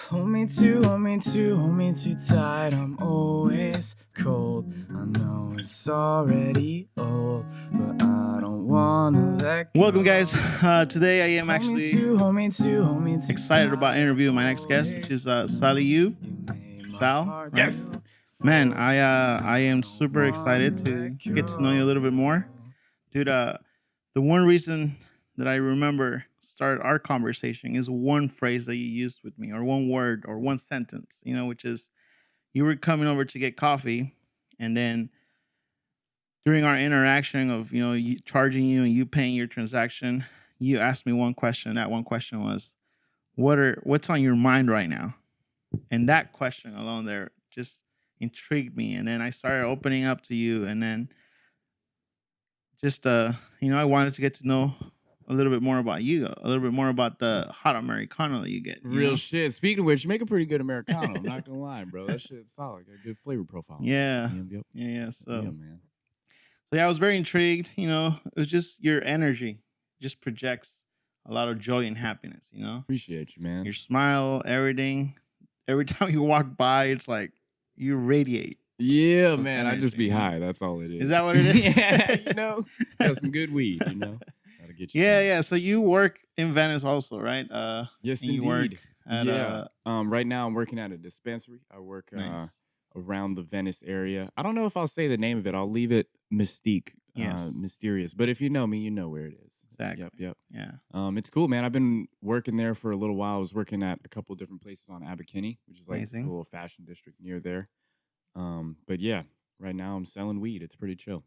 Hold me too, hold me too, hold me too tight. I'm always cold. I know it's already old, but I don't wanna let go. Welcome, guys. Today I am Hold me actually too, hold me too, hold me too excited about tight. interviewing my next guest, which is Sally Yu. made my Sal, heart right? so Man, full. I am don't super excited wanna to let get to know you a little bit more, go. dude. The one reason that I remember start our conversation is one phrase that you used with me, or one word, or one sentence. Which is you were coming over to get coffee, and then during our interaction of charging you and you paying your transaction, you asked me one question. That one question was, what's on your mind right now? And that question alone there just intrigued me. And then I started opening up to you, and then just I wanted to get to know a little bit more about you, a little bit more about the hot Americano that you get. Real shit. Speaking of which, you make a pretty good Americano. I'm not gonna lie, bro. That shit's solid. Got a good flavor profile. Yeah. Yep. Yeah. So Yeah, man. So yeah, I was very intrigued. It was just your energy just projects a lot of joy and happiness. Appreciate you, man. Your smile, everything. Every time you walk by, it's like you radiate. Yeah, of man. I just energy, be high. That's all it is. Is that what it is? Yeah, got some good weed. Gotta get you. Yeah, going. yeah. So you work in Venice also, right? Yes, and you indeed. work at Yeah. Right now I'm working at a dispensary. I work nice. around the Venice area. I don't know if I'll say the name of it. I'll leave it Yes. mysterious. But if you know me, you know where it is. Exactly. Yep. Yeah. It's cool, man. I've been working there for a little while. I was working at a couple different places on Abercrombie, which is like Amazing. a little fashion district near there. But yeah, right now I'm selling weed. It's pretty chill.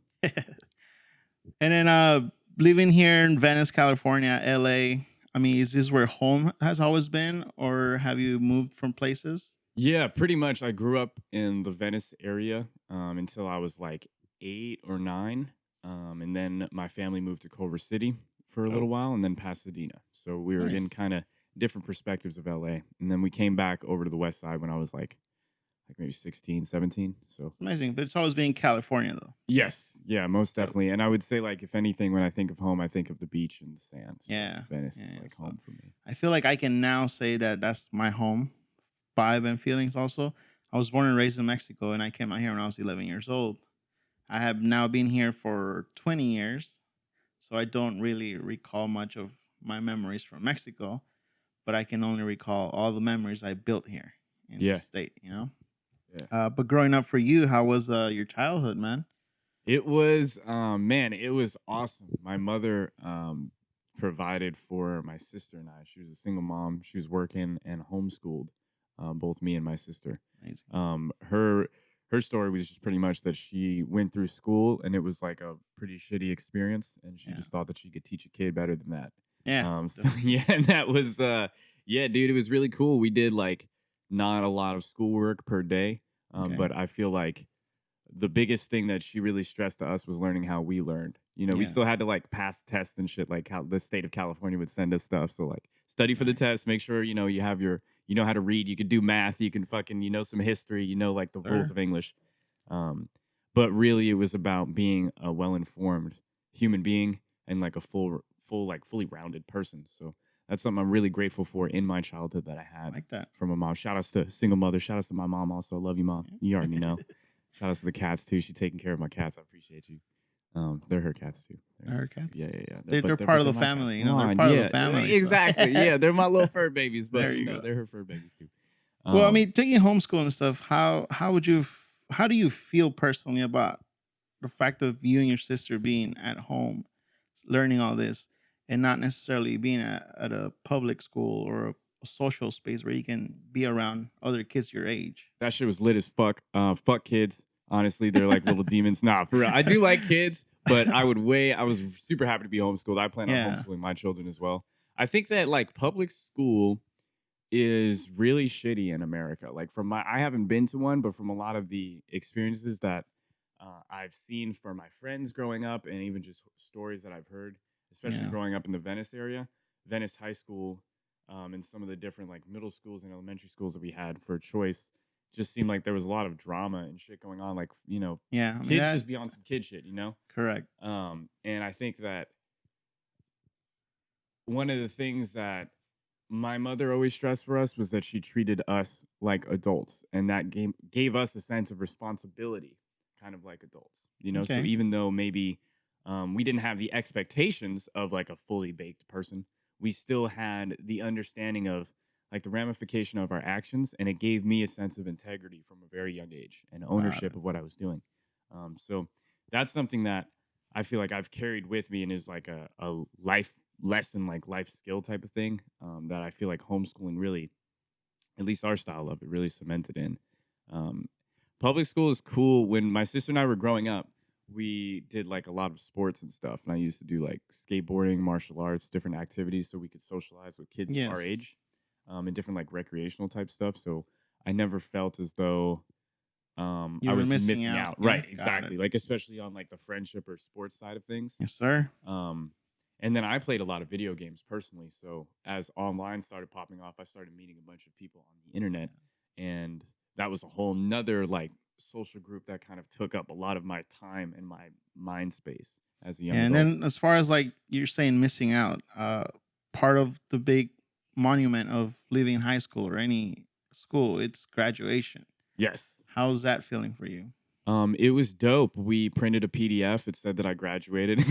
And then living here in Venice, California, LA. I mean, is this where home has always been, or have you moved from places? Yeah, pretty much. I grew up in the Venice area until I was like 8 or 9. And then my family moved to Culver City for a little while and then Pasadena. So we were in Nice. kind of different perspectives of LA. And then we came back over to the West Side when I was like maybe 16, 17. So Amazing, but it's always been California, though. yes, yeah, most definitely. And I would say, like, if anything, when I think of home, I think of the beach and the sand. So Yeah, Venice yeah, is yeah. like So home for me. I feel like I can now say that that's my home vibe and feelings. Also, I was born and raised in Mexico, and I came out here when I was 11 years old. I have now been here for 20 years, so I don't really recall much of my memories from Mexico, but I can only recall all the memories I built here in Yeah. this state. Yeah. But growing up for you, how was your childhood, man? It was, man, it was awesome. My mother provided for my sister and I. She was a single mom. She was working and homeschooled both me and my sister. Amazing. Her story was just pretty much that she went through school and it was like a pretty shitty experience, and she Yeah. just thought that she could teach a kid better than that. Yeah. So yeah, and that was yeah, dude, it was really cool. We did like not a lot of schoolwork per day, Okay. but I feel like the biggest thing that she really stressed to us was learning how we learned. We Yeah. still had to like pass tests and shit, like how the state of California would send us stuff. So like study for the Nice. test, make sure you have you know how to read, you can do math, you can fucking some history, like the rules Sure. of English. But really it was about being a well-informed human being and like a fully rounded person. So that's something I'm really grateful for in my childhood that I I had like that. from a mom. Shout outs to single mother. Shout outs to my mom also. Love you, mom. You already know. Shout outs to the cats too. She's taking care of my cats. I appreciate you. They're her cats too. Her cats. Yeah. They're part of the family. They're Come part on, of the family. exactly. Yeah, they're my little fur babies, but There you go. they're her fur babies too. Well, I mean, taking homeschool and stuff. How how do you feel personally about the fact of you and your sister being at home, learning all this, and not necessarily being at a public school or a social space where you can be around other kids your age? that shit was lit as fuck. Fuck kids. Honestly, they're like little demons. Nah, for real. I do like kids, but I was super happy to be homeschooled. I plan on Yeah. homeschooling my children as well. I think that like public school is really shitty in America. Like I haven't been to one, but from a lot of the experiences that I've seen for my friends growing up, and even just stories that I've heard, especially Yeah. growing up in the Venice area, Venice High School, and some of the different like middle schools and elementary schools that we had for choice, just seemed like there was a lot of drama and shit going on. Like Yeah. I mean, kids just be on some kid shit, correct. And I think that one of the things that my mother always stressed for us was that she treated us like adults, and that gave us a sense of responsibility, kind of like adults, you know. So Okay. even though maybe we didn't have the expectations of like a fully baked person, we still had the understanding of like the ramification of our actions, and it gave me a sense of integrity from a very young age and Got ownership it. of what I was doing. So that's something that I feel like I've carried with me and is like a life lesson, like life skill type of thing, that I feel like homeschooling really, at least our style of it, really cemented in. Um, Public school is cool. When my sister and I were growing up, we did like a lot of sports and stuff. And I used to do like skateboarding, martial arts, different activities so we could socialize with kids our Yes. age, and different like recreational type stuff. So I never felt as though I You were was missing missing out. out. Yeah. Right, Got it. exactly. Like especially on like the friendship or sports side of things. Yes, sir. Um, and then I played a lot of video games personally. So as online started popping off, I started meeting a bunch of people on the internet, and that was a whole nother like social group that kind of took up a lot of my time and my mind space as a young And adult. then as far as like you're saying missing out, part of the big monument of leaving high school or any school, it's graduation. Yes. How's that feeling for you? It was dope. We printed a PDF. It said that I graduated.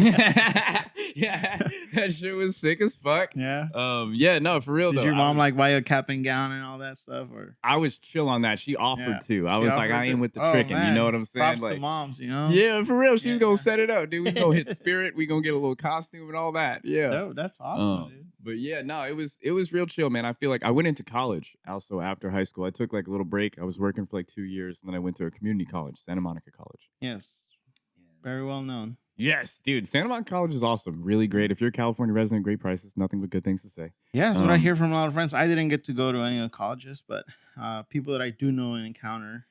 Yeah, that shit was sick as fuck. Yeah. Yeah, no, for real Did though. your mom like buy you a cap and gown and all that stuff, or I was chill on that. She offered yeah, to. I she was like, I offered ain't to? with the Oh tricking. You know what man, I'm saying? props to Like, moms, you know. yeah, for real. She's gonna Yeah. set it up, dude. We was gonna hit Spirit. We gonna get a little costume and all that. Yeah. Dope. That's awesome, dude. But yeah, no, it was real chill, man. I feel like I went into college also after high school. I took like a little break. I was working for like 2 years, and then I went to a community college, Santa Monica College. Yes, very well known. Yes, dude. Santa Monica College is awesome. Really great. If you're a California resident, great prices. Nothing but good things to say. Yeah, that's what I Um, hear from a lot of friends. I didn't get to go to any of the colleges, but people that I do know and encounter,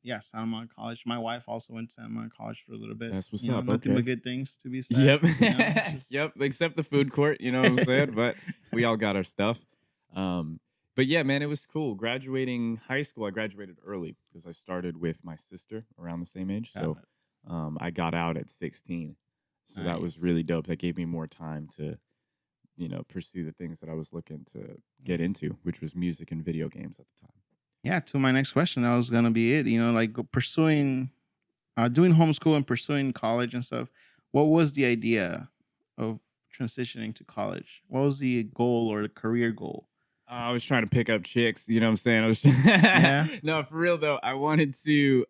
yeah, Santa Monica College. My wife also went to Santa Monica College for a little bit. that's what's You know, up. nothing but Okay. good things to be said. Yep. You know, just Yep. Except the food court, you know what I'm saying? But we all got our stuff. Um, but yeah, man, it was cool. Graduating high school, I graduated early because I started with my sister around the same age. got So it. I got out at 16. So that was Nice. really dope. That gave me more time to, pursue the things that I was looking to Yeah. get into, which was music and video games at the time. Yeah. To my next question, that was gonna be it. You know, like pursuing, doing homeschool and pursuing college and stuff. What was the idea of transitioning to college? What was the goal or the career goal? I was trying to pick up chicks, you know what I'm saying? I was Yeah. No, for real though. I wanted to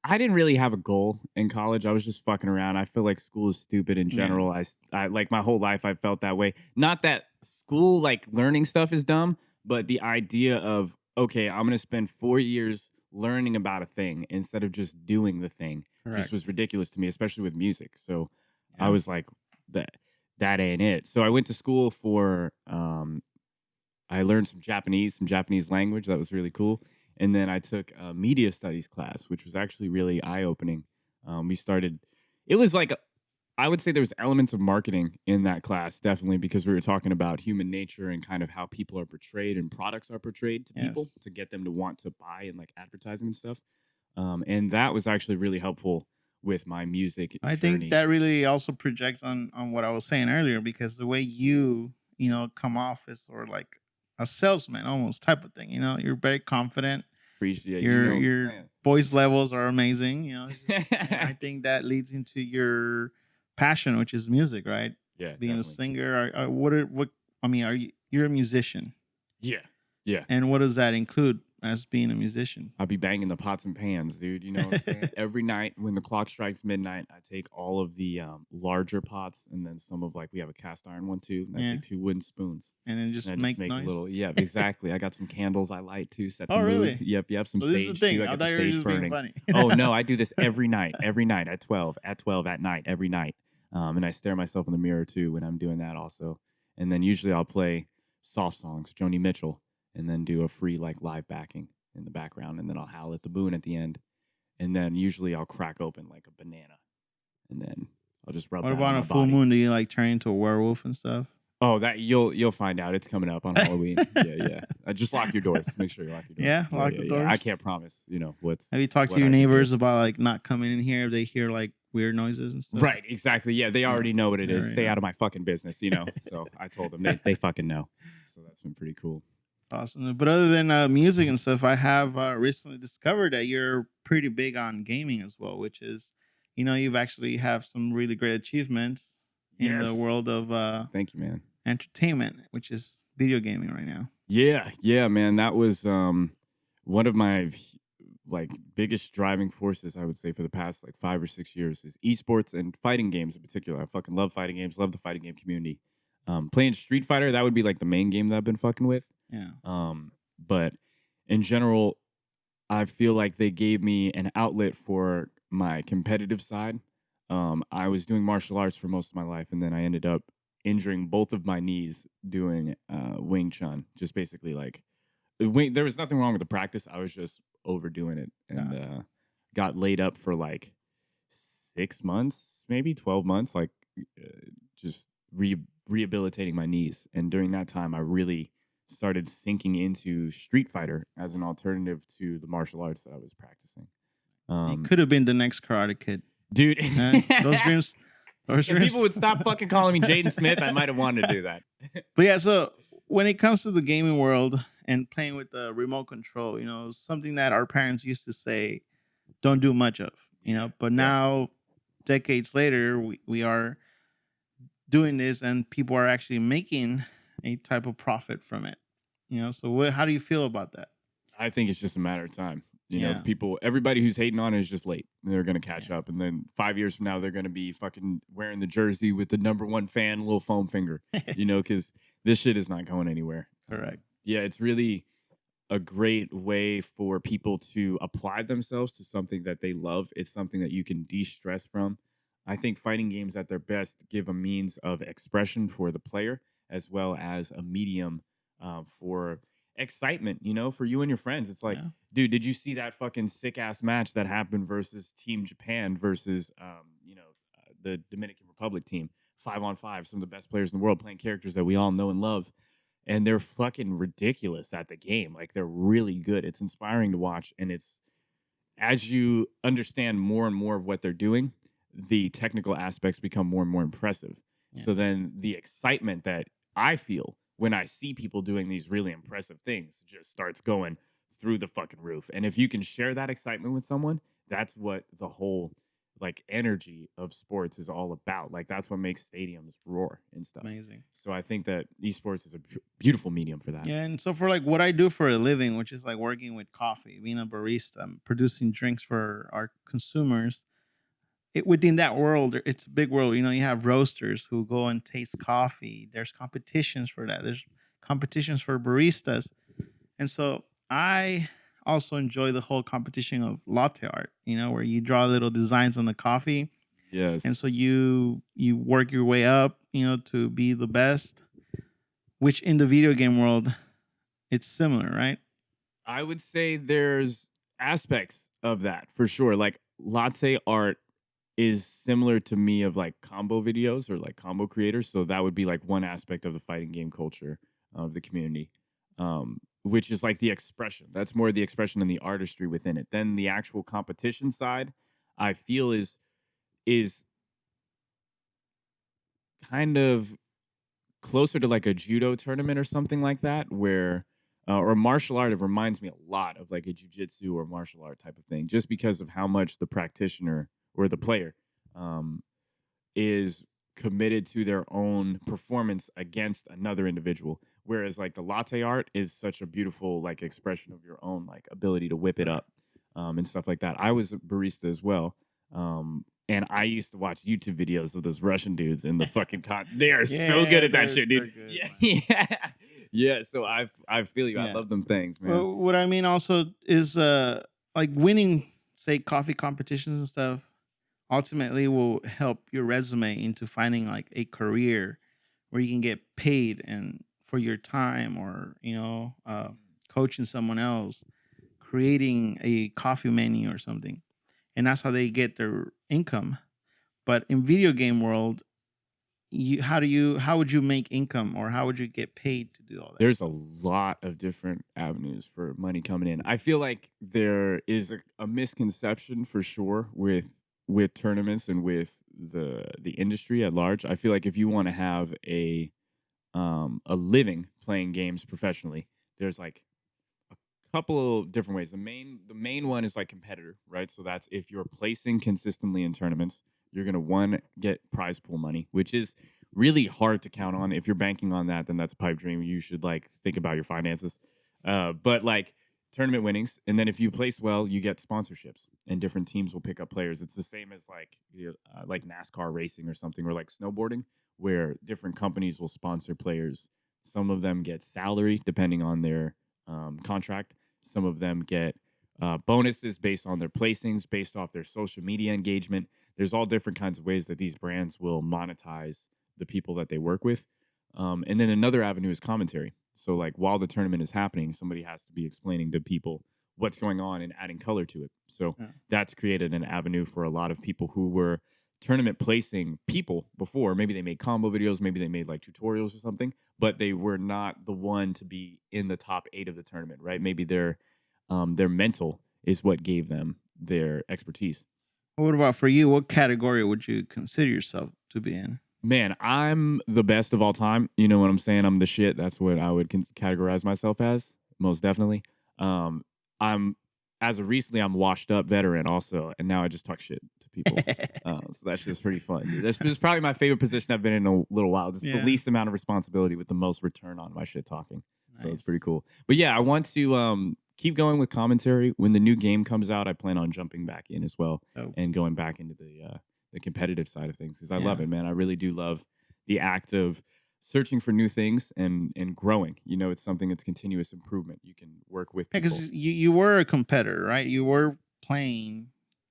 I didn't really have a goal in college. I was just fucking around. I feel like school is stupid in Yeah. general. I like my whole life I felt that way. Not that school like learning stuff is dumb, but the idea of okay, I'm going to spend 4 years learning about a thing instead of just doing the thing just Correct. was ridiculous to me, especially with music. So I Yeah. was like that that ain't it. So I went to school for I learned some Japanese language. That was really cool. And then I took a media studies class, which was actually really eye opening. We started, it was like, I would say there was elements of marketing in that class, definitely, because we were talking about human nature and kind of how people are portrayed and products are portrayed to people Yes. to get them to want to buy and like advertising and stuff. And that was actually really helpful with my music I think journey. that really also projects on what I was saying earlier because the way you know come off is sort of like a salesman almost type of thing. You know, you're very confident. Appreciate, you know Your what voice levels are amazing. You know, it's I'm just, and I saying? think that leads into your passion, which is music, right? Yeah, Being a definitely. singer. What? I mean, are you're a musician, Yeah. Yeah. and what does that include as being a musician? I'll be banging the pots and pans, dude. You know what I'm saying? Every night when the clock strikes midnight, I take all of the larger pots and then some of like we have a cast iron one too. And I Yeah, take 2 wooden spoons and then and just I just make make a noise. little. Yeah, exactly. I got some candles I light to set the Oh, mood. really? Yep, yep. Some So this is the sage too. thing. I I get thought the you were sage just being burning. funny. Oh no, I do this every night at 12 at night, every night. And I stare myself in the mirror too when I'm doing that also. And then usually I'll play soft songs, Joni Mitchell, and then do a free like live backing in the background, and then I'll howl at the moon at the end, and then usually I'll crack open like a banana, and then I'll just rub What that about on on a my full body. moon? Do you like turn into a werewolf and stuff? Oh, that you'll find out. It's coming up on Halloween. Yeah, yeah. Just lock your doors. Make sure you lock your doors. Yeah, Yeah, lock yeah, the yeah. I doors. can't promise. You know what's Have you talked to what your I can do. neighbors about like not coming in here if they hear like weird noises and stuff? Right, exactly. Yeah, they Yeah, already know what it they is. already Stay know. out of my fucking business. You know. So I told them they fucking know. So that's been pretty cool. Awesome. But other than music and stuff, I have recently discovered that you're pretty big on gaming as well, which is, you've actually have some really great achievements in the Yes. world of Thank you, man. entertainment, which is video gaming right now. Yeah, yeah, man. That was one of my like biggest driving forces, I would say, for the past like 5 or 6 years is esports and fighting games in particular. I fucking love fighting games, love the fighting game community. Playing Street Fighter, that would be like the main game that I've been fucking with. Yeah. But in general, I feel like they gave me an outlet for my competitive side. I was doing martial arts for most of my life, and then I ended up injuring both of my knees doing Wing Chun. Just basically like there was nothing wrong with the practice. I was just overdoing it and Yeah. got laid up for like 6 months, maybe 12 months, like uh, just rehabilitating my knees. And during that time, I really started sinking into Street Fighter as an alternative to the martial arts that I was practicing. You Um, could have been the next Karate Kid. dude, Those dreams, those if dreams. people would stop fucking calling me Jaden Smith, I might have wanted to do that. But yeah, so when it comes to the gaming world and playing with the remote control, something that our parents used to say, don't do much of, but Yeah. now, decades later, we are doing this and people are actually making a type of profit from it. So how do you feel about that? I think it's just a matter of time. Yeah. Everybody who's hating on it is just late. They're gonna catch Yeah. up, and then 5 years from now, they're gonna be fucking wearing the jersey with the number one fan, little foam finger. Because this shit is not going anywhere. Correct. Yeah, it's really a great way for people to apply themselves to something that they love. It's something that you can de-stress from. I think fighting games at their best give a means of expression for the player as well as a medium for excitement, for you and your friends. It's like, Yeah. dude, did you see that fucking sick ass match that happened versus Team Japan versus, the Dominican Republic team? 5-on-5, some of the best players in the world playing characters that we all know and love, and they're fucking ridiculous at the game. Like they're really good. It's inspiring to watch, and it's as you understand more and more of what they're doing, the technical aspects become more and more impressive. Yeah. So then the excitement that I feel when I see people doing these really impressive things just starts going through the fucking roof. And if you can share that excitement with someone, that's what the whole like energy of sports is all about. Like that's what makes stadiums roar and stuff. Amazing. So I think that esports is a beautiful medium for that. Yeah, and so for like what I do for a living, which is like working with coffee, being a barista, producing drinks for our consumers, within that world, it's a big world. You have roasters who go and taste coffee. There's competitions for that. There's competitions for baristas, and so I also enjoy the whole competition of latte art. Where you draw little designs on the coffee, Yes. and so you work your way up, to be the best. Which in the video game world, it's similar, right? I would say there's aspects of that for sure. Like latte art is similar to me of like combo videos or like combo creators. So that would be like one aspect of the fighting game culture of the community, which is like the expression. That's more the expression and the artistry within it. Then the actual competition side, I feel is kind of closer to like a judo tournament or something like that, where or martial art. It reminds me a lot of like a jujitsu or martial art type of thing, just because of how much the practitioner or the player um, is committed to their own performance against another individual. Whereas like the latte art is such a beautiful like expression of your own like ability to whip it Right. up and stuff like that. I was a barista as well. And I used to watch YouTube videos of those Russian dudes in the fucking they are so good Yeah, at that they're shit, they're dude. good, Yeah, man. yeah, yeah. So I feel you. I Yeah. love them things, man. Well, what I mean also is like winning, say, coffee competitions and stuff ultimately will help your resume into finding like a career where you can get paid and for your time, or coaching someone else, creating a coffee menu or something, and that's how they get their income. But in video game world, how would you make income, or how would you get paid to do all that There's a stuff? lot of different avenues for money coming in. I feel like there is a misconception for sure with tournaments and with the industry at large. I feel like if you want to have a living playing games professionally, there's like a couple of different ways. The main one is like competitor, right? So that's if you're placing consistently in tournaments, you're gonna one get prize pool money, which is really hard to count on. If you're banking on that, then that's a pipe dream. You should like think about your finances. But like tournament winnings, and then if you place well, you get sponsorships, and different teams will pick up players. It's the same as like NASCAR racing or something, or like snowboarding, where different companies will sponsor players. Some of them get salary depending on their contract. Some of them get bonuses based on their placings, based off their social media engagement. There's all different kinds of ways that these brands will monetize the people that they work with. And then another avenue is commentary. So, like, while the tournament is happening, somebody has to be explaining to people what's going on and adding color to it. So, Yeah. that's created an avenue for a lot of people who were tournament placing people before. Maybe they made combo videos, maybe they made like tutorials or something, but they were not the one to be in the top 8 of the tournament, right? Maybe their mental is what gave them their expertise. What about for you? What category would you consider yourself to be in? Man, I'm the best of all time. You know what I'm saying? I'm the shit. That's what I would categorize myself as, most definitely. I'm as of recently, I'm washed up veteran also, and now I just talk shit to people. So that's just pretty fun. Dude. This is probably my favorite position I've been in a little while. It's the Yeah, least amount of responsibility with the most return on my shit talking. So it's nice. pretty cool. But yeah, I want to keep going with commentary. When the new game comes out, I plan on jumping back in as well Oh, and going back into the competitive side of things because I love yeah. it, man. I really do love the act of searching for new things and growing. You know, it's something that's continuous improvement. You can work with people. Because you were a competitor, right? You were playing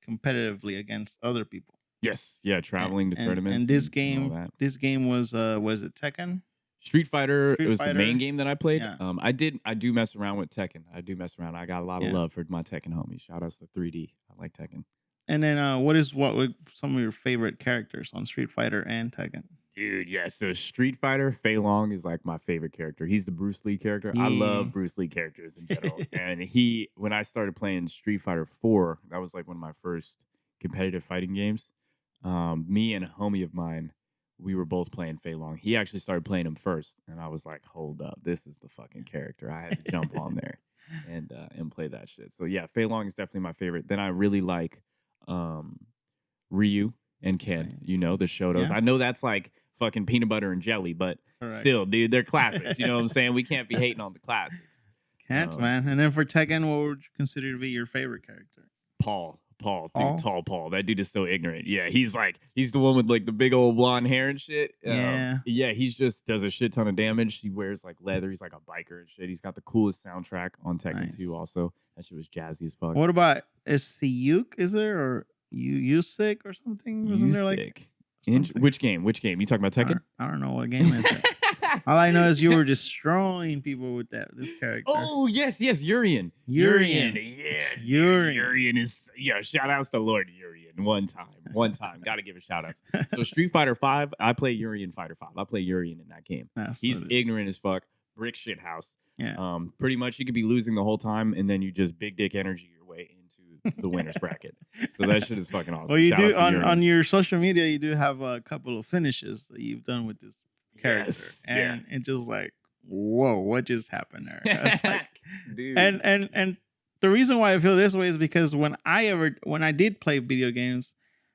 competitively against other people. Yes, yeah, And traveling to and tournaments this and all game that. this game was it Tekken? Street Fighter it Street was the main Fighter? game that I played. Yeah. I do mess around with Tekken. I do mess around. I got a lot of Yeah. love for my Tekken homies. Shout outs to 3D. I like Tekken. And then what were some of your favorite characters on Street Fighter and Tekken? Dude, yeah. So Street Fighter, Fei Long is like my favorite character. He's the Bruce Lee character. I Yeah. love Bruce Lee characters in general. And when I started playing Street Fighter 4, that was like one of my first competitive fighting games. Me and a homie of mine, we were both playing Fei Long. He actually started playing him first. And I was like, hold up, this is the fucking character. I had to jump on there and play that shit. So yeah, Fei Long is definitely my favorite. Then I really like um Ryu and Ken, Right. you know, the Shotos. Yeah, I know that's like fucking peanut butter and jelly, but correct. still, dude, they're classics. You know what I'm saying? We can't be hating on the classics. Cats, Um, man. And then for Tekken, what would you consider to be your favorite character? Paul, dude, Paul? tall Paul. That dude is so ignorant. Yeah, he's the one with like the big old blonde hair and shit. Yeah, Yeah, he's just does a shit ton of damage. He wears like leather. He's like a biker and shit. He's got the coolest soundtrack on Tekken 2 nice. also. That shit was jazzy as fuck. What about is Siyuk? Is there or you sick or something? You Wasn't there like sick. something? Which game? Which game? You talking about Tekken? I don't know what game is it. All I know is you were destroying people with this character. Oh, yes, Urian. Urian. Yeah, It's dude, Urian. Urian is yeah, shout outs to Lord Urian. One time. Gotta give a shout out. So Street Fighter 5, I play Urian Fighter 5. I play Urian in that game. That's He's what it is. ignorant as fuck, brick shit house. Yeah. Pretty much you could be losing the whole time and then you just big dick energy your way into the winner's bracket. So that shit is fucking awesome. Well, you Shout outs do to on Urian. your social media, you do have a couple of finishes that you've done with this character, Yes. Yeah. and it's just like, whoa, what just happened there? It's like, Dude. and the reason why I feel this way is because when I did play video games,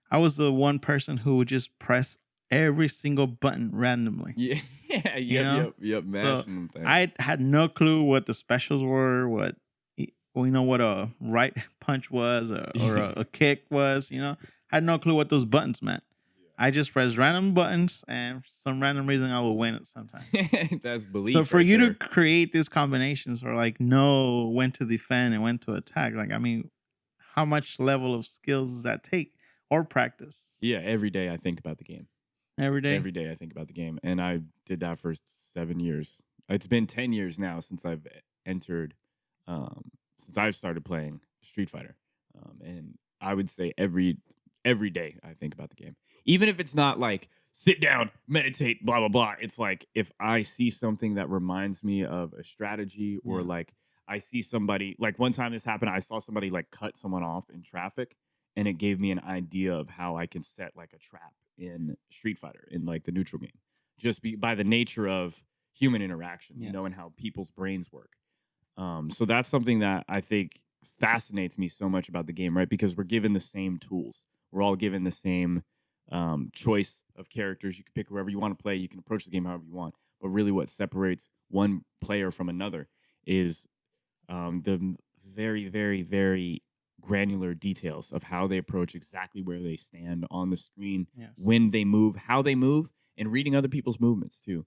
I was the one person who would just press every single button randomly. Yeah. You know? Yep. So Mashing them things. I had no clue what the specials were, what a right punch was or a kick was. Had no clue what those buttons meant. I just pressed random buttons, and for some random reason, I will win it sometimes. That's belief. So for right you there. to create these combinations or like know when to defend and when to attack, like I mean, how much level of skills does that take or practice Yeah, every day I think about the game. every day? Every day I think about the game, and I did that for 7 years. It's been 10 years now since I've entered, since I've started playing Street Fighter, and I would say every day I think about the game, even if it's not like sit down, meditate, blah blah blah. It's like if I see something that reminds me of a strategy, or Yeah. like I see somebody like one time this happened. I saw somebody like cut someone off in traffic, and it gave me an idea of how I can set like a trap in Street Fighter in like the neutral game. Just by the nature of human interaction, you know, and Yes. how people's brains work. So that's something that I think fascinates me so much about the game, right? Because we're given the same tools. We're all given the same choice of characters. You can pick whoever you want to play. You can approach the game however you want. But really, what separates one player from another is the very, very, very granular details of how they approach exactly where they stand on the screen, Yes. when they move, how they move, and reading other people's movements too.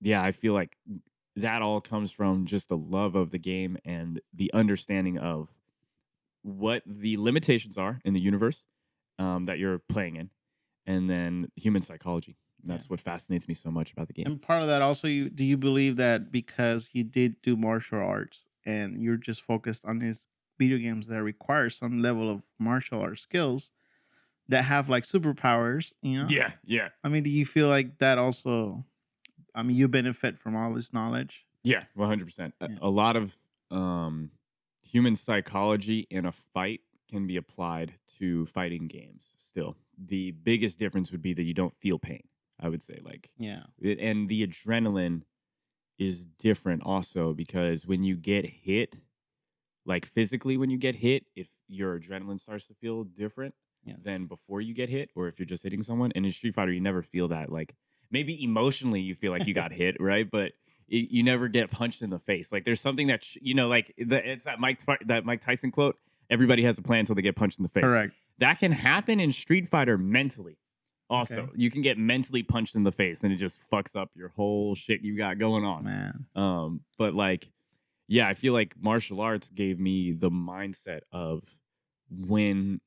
Yeah, I feel like that all comes from just the love of the game and the understanding of what the limitations are in the universe that you're playing in, and then human psychology. And Yeah. that's what fascinates me so much about the game. And part of that also, you believe that because you did do martial arts and you're just focused on these video games that require some level of martial arts skills that have like superpowers, you know? Yeah, yeah. I mean, do you feel like that also, I mean, you benefit from all this knowledge? Yeah, 100%. Yeah. A lot of um, human psychology in a fight can be applied to fighting games still. The biggest difference would be that you don't feel pain, I would say. Yeah. And the adrenaline is different also because when you get hit, like physically, when you get hit, if your adrenaline starts to feel different than Yes. before you get hit, or if you're just hitting someone. And in Street Fighter, you never feel that. Like maybe emotionally, you feel like you got hit, right? But you never get punched in the face. Like there's something that you know, like it's that Mike Tyson quote. Everybody has a plan until they get punched in the face. Correct. That can happen in Street Fighter mentally. Also, Okay. you can get mentally punched in the face, and it just fucks up your whole shit you got going on. Man. But like yeah, I feel like martial arts gave me the mindset of when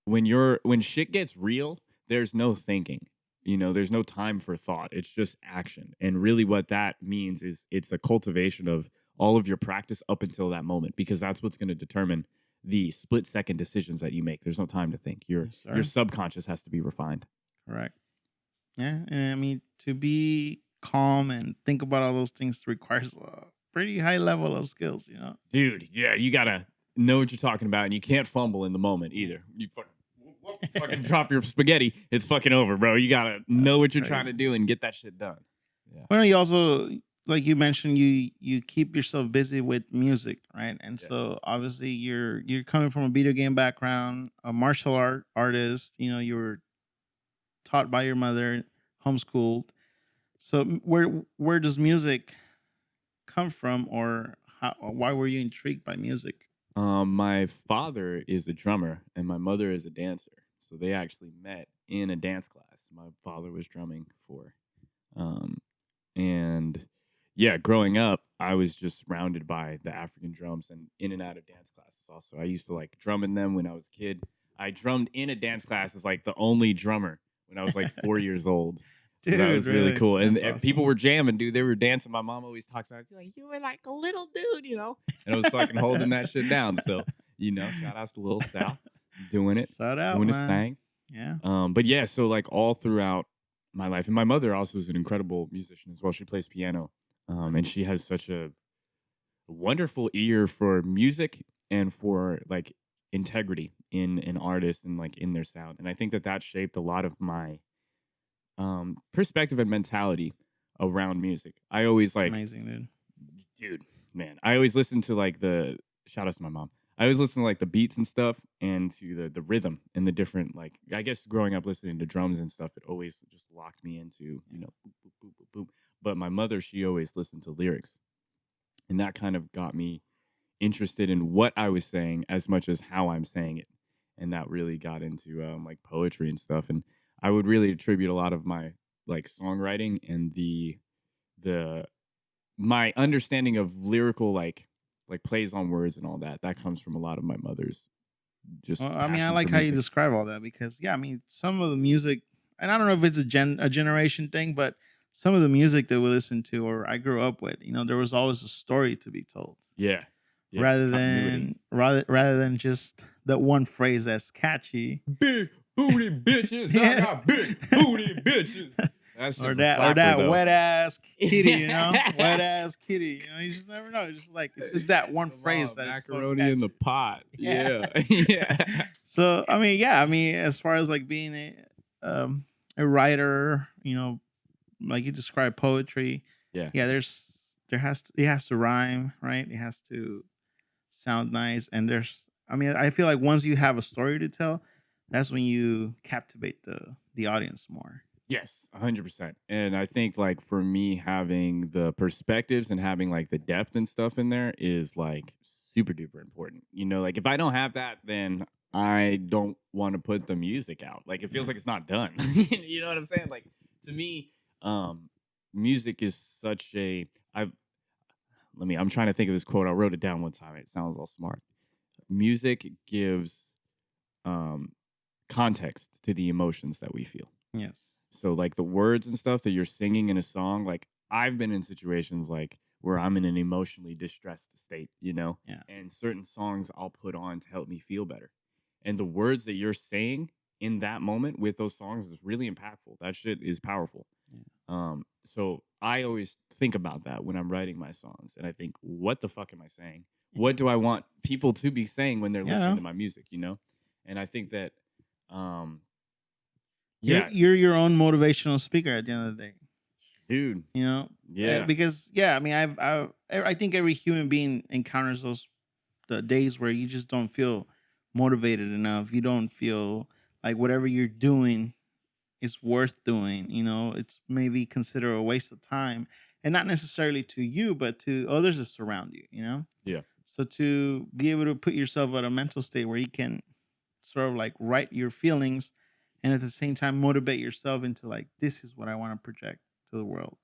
when shit gets real, there's no thinking. You know, there's no time for thought. It's just action. And really what that means is it's a cultivation of all of your practice up until that moment because that's what's going to determine the split second decisions that you make. There's no time to think. Yes, Your sir. subconscious has to be refined. Correct. Yeah. And I mean, to be calm and think about all those things requires a pretty high level of skills, you know? Dude, yeah, you got to know what you're talking about and you can't fumble in the moment Yeah. either. You fucking drop your spaghetti, it's fucking over, bro. You gotta know That's what you're trying to crazy. do and get that shit done. Yeah, Well, you also, like you mentioned, you keep yourself busy with music, right? And yeah, so obviously you're coming from a video game background, a martial artist. You know, you were taught by your mother, homeschooled. So where does music come from, or how, or why were you intrigued by music? my father is a drummer and my mother is a dancer, so they actually met in a dance class. My father was drumming for, um, and yeah, growing up, I was just surrounded by the African drums and in and out of dance classes. Also, I used to like drum in them when I was a kid. I drummed in a dance class as like the only drummer when I was like 4 years old. So that Dude, was really really? cool. And That's people awesome. were jamming, dude. They were dancing. My mom always talks about it. She's like, you were like a little dude, you know? And I was fucking holding that shit down. So, you know, shout outs to Little South doing it, Shout out, doing his man. thing. Yeah. But yeah, so like all throughout my life, and my mother also is an incredible musician as well. She plays piano, and she has such a wonderful ear for music and for like integrity in an artist and like in their sound. And I think that that shaped a lot of my perspective and mentality around music. I always like, Amazing, dude. dude, man, I always listen to like the shout outs to my mom. I always listen to like the beats and stuff and to the rhythm and the different like I guess growing up listening to drums and stuff, it always just locked me into, you know, boop, boop, boop, boop, boop. But my mother, she always listened to lyrics. And that kind of got me interested in what I was saying as much as how I'm saying it. And that really got into like poetry and stuff. And I would really attribute a lot of my like songwriting and the my understanding of lyrical like plays on words and all that. That comes from a lot of my mother's just Well, I mean, I passion for like how you music. describe all that because, yeah, I mean, some of the music, and I don't know if it's a generation thing, but some of the music that we listen to or I grew up with, you know, there was always a story to be told, Yeah. Yeah. Continuity. rather than just that one phrase that's catchy. Big booty bitches. I Yeah. got big booty bitches. That's or just a that slapper though. wet ass kitty, you know, wet ass kitty. You know, you just never know. It's just like it's just that one Come phrase on, that it's so macaroni in the catchy. pot. Yeah. Yeah. Yeah. So I mean, yeah, I mean, as far as like being a writer, you know, like you described poetry. Yeah. Yeah, it has to rhyme, right? It has to sound nice, and I mean, I feel like once you have a story to tell, that's when you captivate the audience more. Yes, 100%. And I think like for me having the perspectives and having like the depth and stuff in there is like super duper important. You know, like if I don't have that, then I don't want to put the music out. Like it feels Yeah. like it's not done. You know what I'm saying? Like to me, um music is such a I I'm trying to think of this quote. I wrote it down one time. It sounds all smart. Music gives um context to the emotions that we feel. Yes. So like the words and stuff that you're singing in a song, like I've been in situations like where I'm in an emotionally distressed state, you know, Yeah. and certain songs I'll put on to help me feel better. And the words that you're saying in that moment with those songs is really impactful. That shit is powerful. Yeah. So I always think about that when I'm writing my songs, and I think, what the fuck am I saying? What do I want people to be saying when they're Yeah. listening No, to my music? You know, and I think that, um, you're yeah, you're your own motivational speaker at the end of the day. dude, You know, yeah. because yeah, I mean, I think every human being encounters those the days where you just don't feel motivated enough. You don't feel like whatever you're doing is worth doing. You know, it's maybe considered a waste of time, and not necessarily to you, but to others that surround you. You know, Yeah. so to be able to put yourself at a mental state where you can sort of like write your feelings, and at the same time motivate yourself into like this is what I want to project to the world.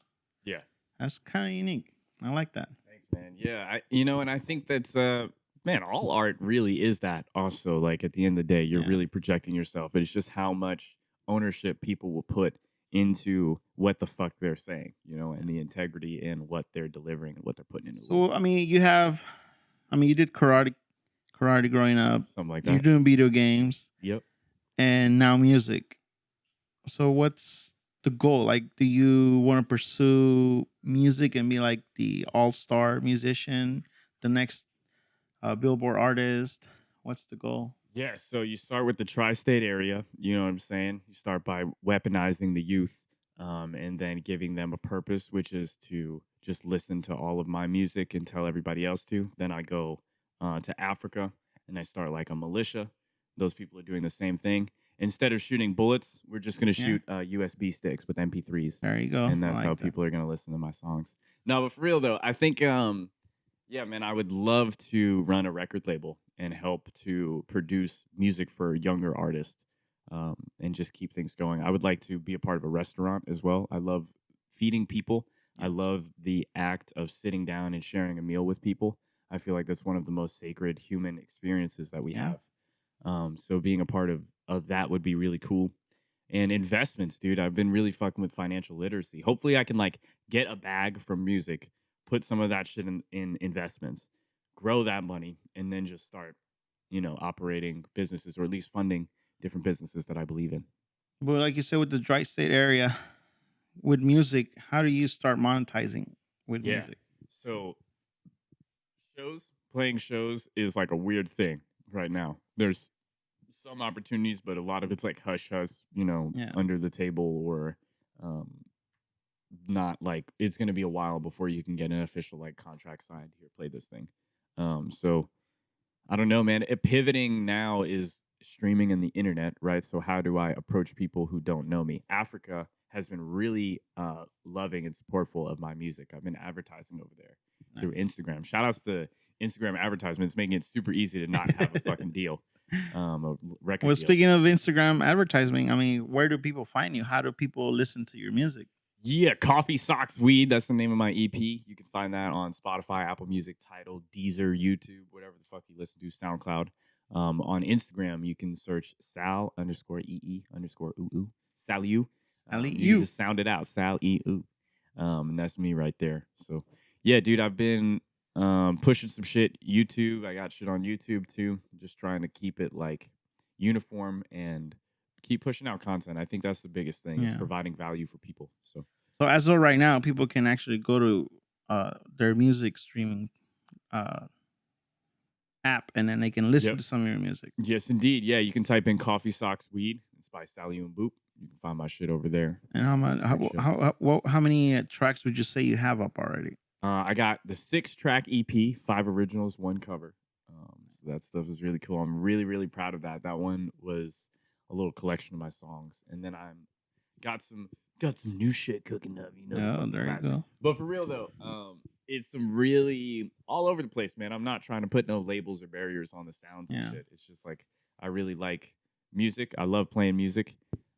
Yeah. That's kind of unique. I like that. Thanks, man. Yeah, and I think that's man, all art really is that also. Like at the end of the day, you're Yeah. really projecting yourself, but it's just how much ownership people will put into what the fuck they're saying, you know, Yeah. and the integrity in what they're delivering and what they're putting into words. So I mean, you did karate growing up. Something like You're that. doing video games Yep. and now music. So what's the goal? Like, do you want to pursue music and be like the all-star musician, the next Billboard artist? What's the goal? Yeah, so you start with the tri-state area, you know what I'm saying? You start by weaponizing the youth, and then giving them a purpose, which is to just listen to all of my music and tell everybody else to. Then I go to Africa and I start like a militia. Those people are doing the same thing. Instead of shooting bullets, we're just going to Yeah, shoot USB sticks with MP3s, there you go. and I that's how like that. people are going to listen to my songs. No, but for real though, I think yeah, man, I would love to run a record label and help to produce music for younger artists, and just keep things going. I would like to be a part of a restaurant as well. I love feeding people. I Yes. love the act of sitting down and sharing a meal with people. I feel like that's one of the most sacred human experiences that we Yeah. have. So being a part of that would be really cool. And investments, dude. I've been really fucking with financial literacy. Hopefully, I can like get a bag from music, put some of that shit in investments, grow that money, and then just start, operating businesses or at least funding different businesses that I believe in. But like you said, with the dry state area, with music, how do you start monetizing with Yeah. music? So playing shows is like a weird thing right now. There's some opportunities, but a lot of it's like hush hush, Yeah. under the table, or um, not like it's going to be a while before you can get an official like contract signed. Here, play this thing. So I don't know, man. Pivoting now is streaming and the internet, right? So how do I approach people who don't know me? Africa has been really loving and supportful of my music. I've been advertising over there through Nice. Instagram. Shout outs to Instagram advertisements, making it super easy to not have a fucking deal, a record Well, deal. speaking of Instagram advertising, I mean, where do people find you? How do people listen to your music? Yeah, Coffee Socks Weed. That's the name of my EP. You can find that on Spotify, Apple Music, Tidal, Deezer, YouTube, whatever the fuck you listen to, SoundCloud. On Instagram, you can search Sal underscore EE underscore ooh. Sal you. Ali, You can you. just sound it out. Sal E ooh. And that's me right there. So yeah, dude, I've been pushing some shit. YouTube. I got shit on YouTube too. Just trying to keep it like uniform and keep pushing out content. I think that's the biggest thing, is Yeah. providing value for people. So So as of right now, people can actually go to their music streaming uh, app, and then they can listen yep. to some of your music. Yes, indeed. Yeah, you can type in Coffee Socks Weed. It's by Sally and Boop. You can find my shit over there. And how much? It's free shit. How many tracks would you say you have up already? I got the 6-track EP, 5 originals, 1 cover. So that stuff is really cool. I'm really, really proud of that. That one was a little collection of my songs, and then I'm got some new shit cooking up. You know, the Oh, fucking there you classic. go. But for real though, it's some really all over the place, man. I'm not trying to put no labels or barriers on the sounds and Yeah. shit. It's just like I really like music. I love playing music,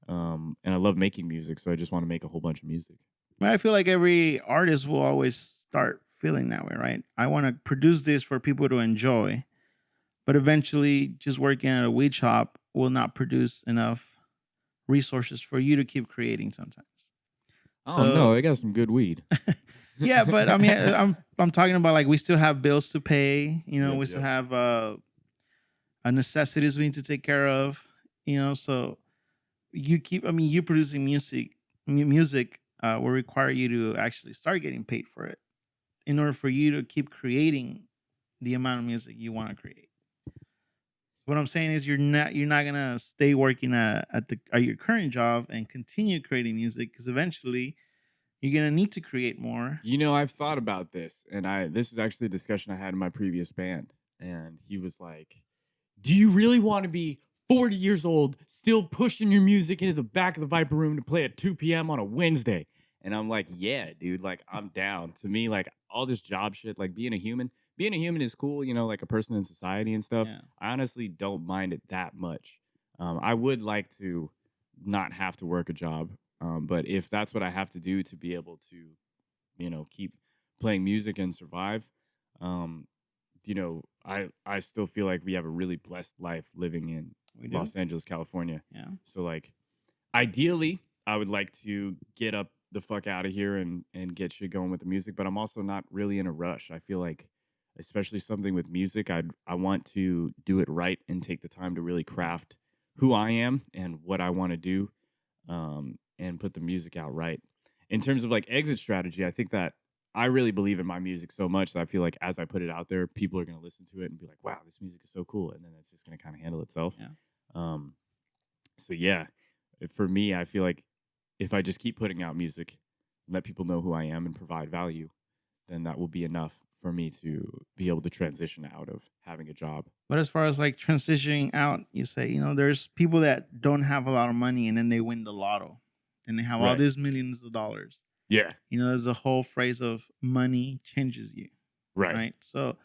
and I love making music. So I just want to make a whole bunch of music. But I feel like every artist will always start feeling that way, right? I want to produce this for people to enjoy, but eventually, just working at a weed shop will not produce enough resources for you to keep creating sometimes. Oh no, So I got some good weed. yeah, but I mean, I'm talking about like we still have bills to pay. You know, Yep, we still yep. have necessities we need to take care of. You know, so you keep. I mean, you producing music will require you to actually start getting paid for it in order for you to keep creating the amount of music you want to create. What I'm saying is you're not gonna stay working at your current job and continue creating music because eventually you're gonna need to create more. You know, I've thought about this, and this is actually a discussion I had in my previous band, and he was like, "Do you really want to be 40 years old, still pushing your music into the back of the Viper Room to play at 2 p.m. on a Wednesday?" And I'm like, "Yeah, dude, like I'm down." To me, like all this job shit, like being a human is cool, you know, like a person in society and stuff. Yeah. I honestly don't mind it that much. I would like to not have to work a job, but if that's what I have to do to be able to, you know, keep playing music and survive, um, you know, I still feel like we have a really blessed life living in We do. Los Angeles, California. Yeah. So like ideally, I would like to get up the fuck out of here and get shit going with the music, but I'm also not really in a rush. I feel like especially something with music, I want to do it right and take the time to really craft who I am and what I want to do, and put the music out right. In terms of like exit strategy, I think that I really believe in my music so much that I feel like as I put it out there, people are going to listen to it and be like, "Wow, this music is so cool," and then it's just going to kind of handle itself. Yeah. Um, so yeah, for me, I feel like if I just keep putting out music, let people know who I am, and provide value, then that will be enough for me to be able to transition out of having a job. But as far as like transitioning out, you say, there's people that don't have a lot of money and then they win the lotto and they have all Right. these millions of dollars. Yeah. There's a whole phrase of money changes you, Right. right? So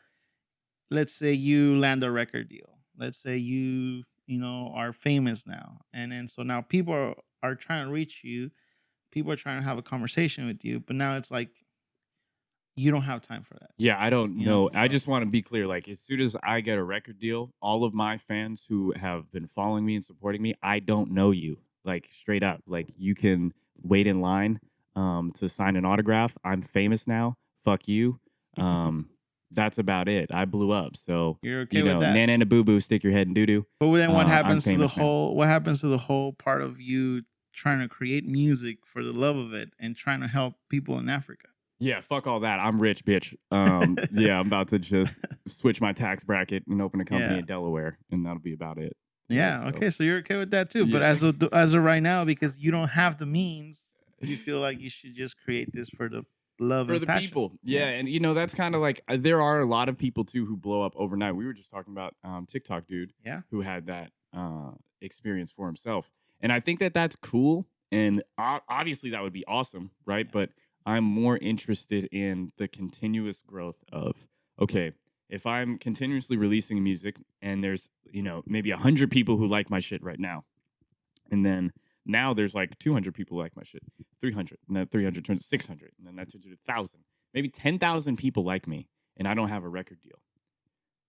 let's say you land a record deal. Let's say you are famous now. And then so now people are trying to reach you. People are trying to have a conversation with you, but now it's like you don't have time for that. Yeah, I don't know. I So just want to be clear. Like, as soon as I get a record deal, all of my fans who have been following me and supporting me, I don't know you. Like, straight up. Like, you can wait in line to sign an autograph. I'm famous now. Fuck you. That's about it. I blew up. So, you're okay with that. nana and a boo boo, stick your head in doo doo. But then what I'm happens to the famous now. whole what happens to the whole part of you trying to create music for the love of it and trying to help people in Africa? Yeah, fuck all that. I'm rich, bitch. Yeah, I'm about to just switch my tax bracket and open a company Yeah. in Delaware, and that'll be about it. Yeah, So, okay, so you're okay with that too. But yeah. as of right now, because you don't have the means, you feel like you should just create this for the love For and the passion. people, yeah, and that's kind of like there are a lot of people too who blow up overnight. We were just talking about TikTok dude, Yeah. who had that experience for himself, and I think that that's cool, and obviously that would be awesome, right? Yeah. But I'm more interested in the continuous growth of, okay, if I'm continuously releasing music and there's maybe 100 people who like my shit right now, and then now there's like 200 people who like my shit, 300, and then 300 turns to 600, and then that turns to 1,000. Maybe 10,000 people like me, and I don't have a record deal.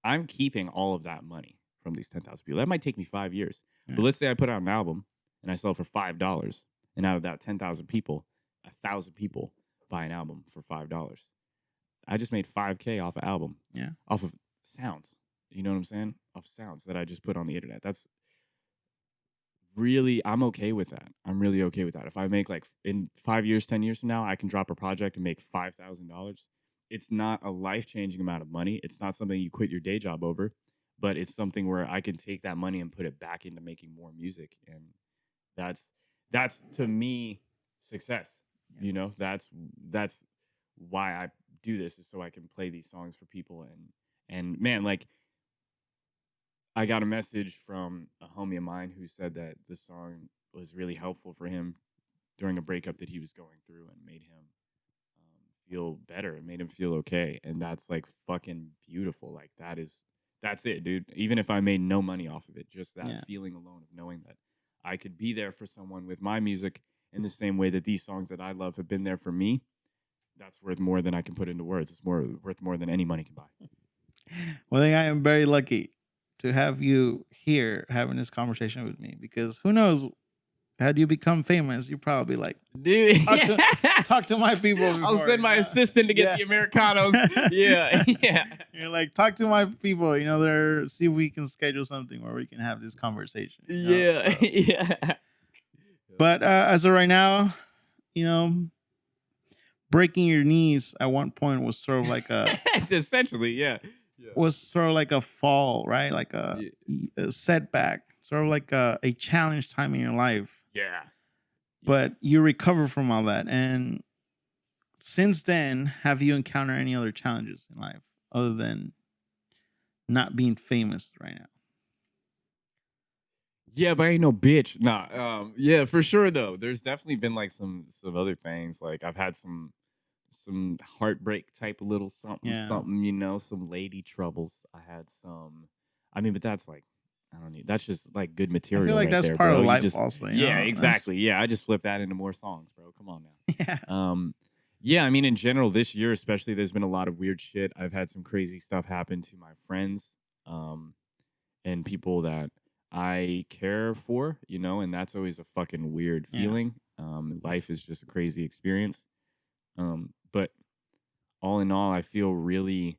I'm keeping all of that money from these 10,000 people. That might take me 5 years. Yeah. But let's say I put out an album and I sell it for $5, and out of that 10,000 people, 1,000 people buy an album for $5. I just made $5K off an album. Yeah. Off of sounds. You know what I'm saying? Off sounds that I just put on the internet. That's really, I'm okay with that. I'm really okay with that. If I make like in 5 years, 10 years from now, I can drop a project and make $5,000. It's not a life-changing amount of money. It's not something you quit your day job over, but it's something where I can take that money and put it back into making more music. And that's that's to me success. You Yes. know, that's why I do this, is so I can play these songs for people. And man, like, I got a message from a homie of mine who said that the song was really helpful for him during a breakup that he was going through, and made him feel better. It made him feel okay, and that's like fucking beautiful. Like that's it, dude. Even if I made no money off of it, just that Yeah. feeling alone of knowing that I could be there for someone with my music in the same way that these songs that I love have been there for me. That's worth more than I can put into words. It's more worth more than any money can buy. Well, I am very lucky to have you here having this conversation with me, because who knows, had you become famous, you probably like Dude, talk to talk to my people I'll before. send my assistant to get Yeah. the Americanos. Yeah, yeah. You're like, talk to my people, they're see if we can schedule something where we can have this conversation. Yeah, So, yeah. but as of right now, you know, breaking your knees at one point was sort of like Essentially, yeah. a fall, right? Like Yeah. a setback, sort of like a challenge time in your life. Yeah. But you recover from all that. And since then, have you encountered any other challenges in life other than not being famous right now? Yeah, but I ain't no bitch. Nah. Yeah, for sure though. There's definitely been like some other things. Like I've had some heartbreak type of little something Yeah. something, some lady troubles. I had some. I mean, but that's like, I don't need. That's just like good I feel material like right that's there, part bro. of You life just also, Yeah, That's exactly. Yeah, I just flip that into more songs, bro. Come on yeah. now. Yeah, I mean, in general, this year especially, there's been a lot of weird shit. I've had some crazy stuff happen to my friends, and people that I care for, and that's always a fucking weird Yeah. feeling. Life is just a crazy experience. But all in all, I feel really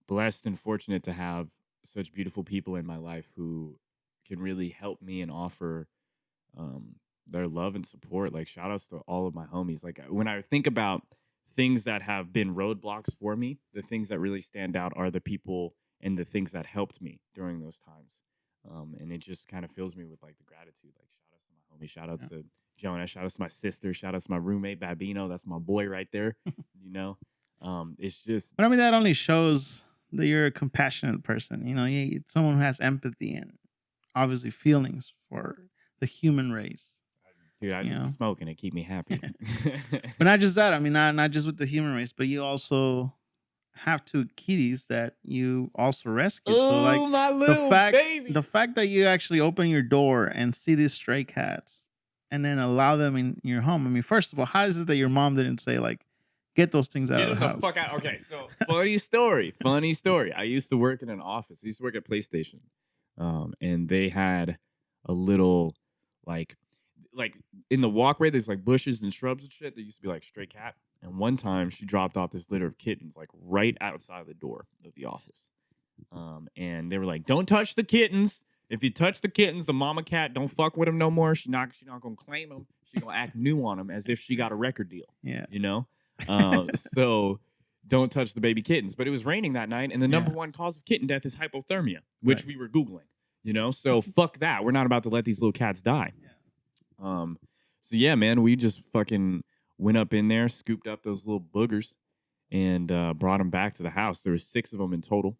blessed and fortunate to have such beautiful people in my life who can really help me and offer um, their love and support. Like, shout outs to all of my homies. Like, when I think about things that have been roadblocks for me, the things that really stand out are the people and the things that helped me during those times. And it just kind of fills me with like the gratitude. Like, shout outs to my homie, shout outs Yeah. to Jonah, shout outs to my sister, shout outs to my roommate Babino. That's my boy right there. you know, it's just But I mean, that only shows that you're a compassionate person. Someone who has empathy and obviously feelings for the human race. dude, I You just be know, smoking and keep me happy. but not just that. I mean, not just with the human race, but you also have two kitties that you also rescued. So like Oh, my the little fact baby. the fact that you actually open your door and see these stray cats and then allow them in your home. I mean, first of all, how is it that your mom didn't say like, get those things out Get of him the the house? fuck out. Okay, so funny story. Funny story. I used to work in an office. I used to work at PlayStation. And they had a little like like in the walkway, there's like bushes and shrubs and shit. There used to be like stray cat. And one time she dropped off this litter of kittens like right outside the door of the office. And they were like, "Don't touch the kittens. If you touch the kittens, the mama cat don't fuck with them no more. She not gonna claim them. She gonna act new on them as if she got a record deal. Yeah. You know. So don't touch the baby kittens." But it was raining that night, and the number Yeah. one cause of kitten death is hypothermia, which Right. we were googling. So fuck that. We're not about to let these little cats die. So yeah, man, we just fucking went up in there, scooped up those little boogers, and brought them back to the house. There was 6 of them in total,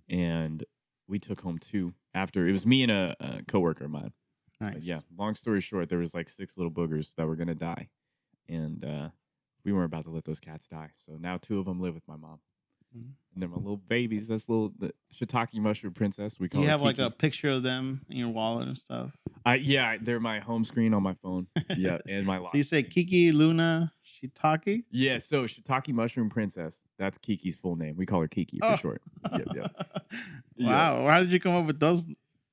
and we took home 2 after. It was me and a coworker of mine. Nice. But yeah, long story short, there was like 6 little boogers that were gonna die, and we weren't about to let those cats die. So now 2 of them live with my mom, Mhm. and they're my little babies. That's the shiitake mushroom princess. We Do call you her have like Kiki. a picture of them in your wallet and stuff? Yeah, they're my home screen on my phone. Yeah, and my lock So you say screen. Kiki, Luna, Shiitake? Yeah, so shiitake mushroom princess. That's Kiki's full name. We call her Kiki for Oh. short. Yep, yep. Wow. How did you come up with those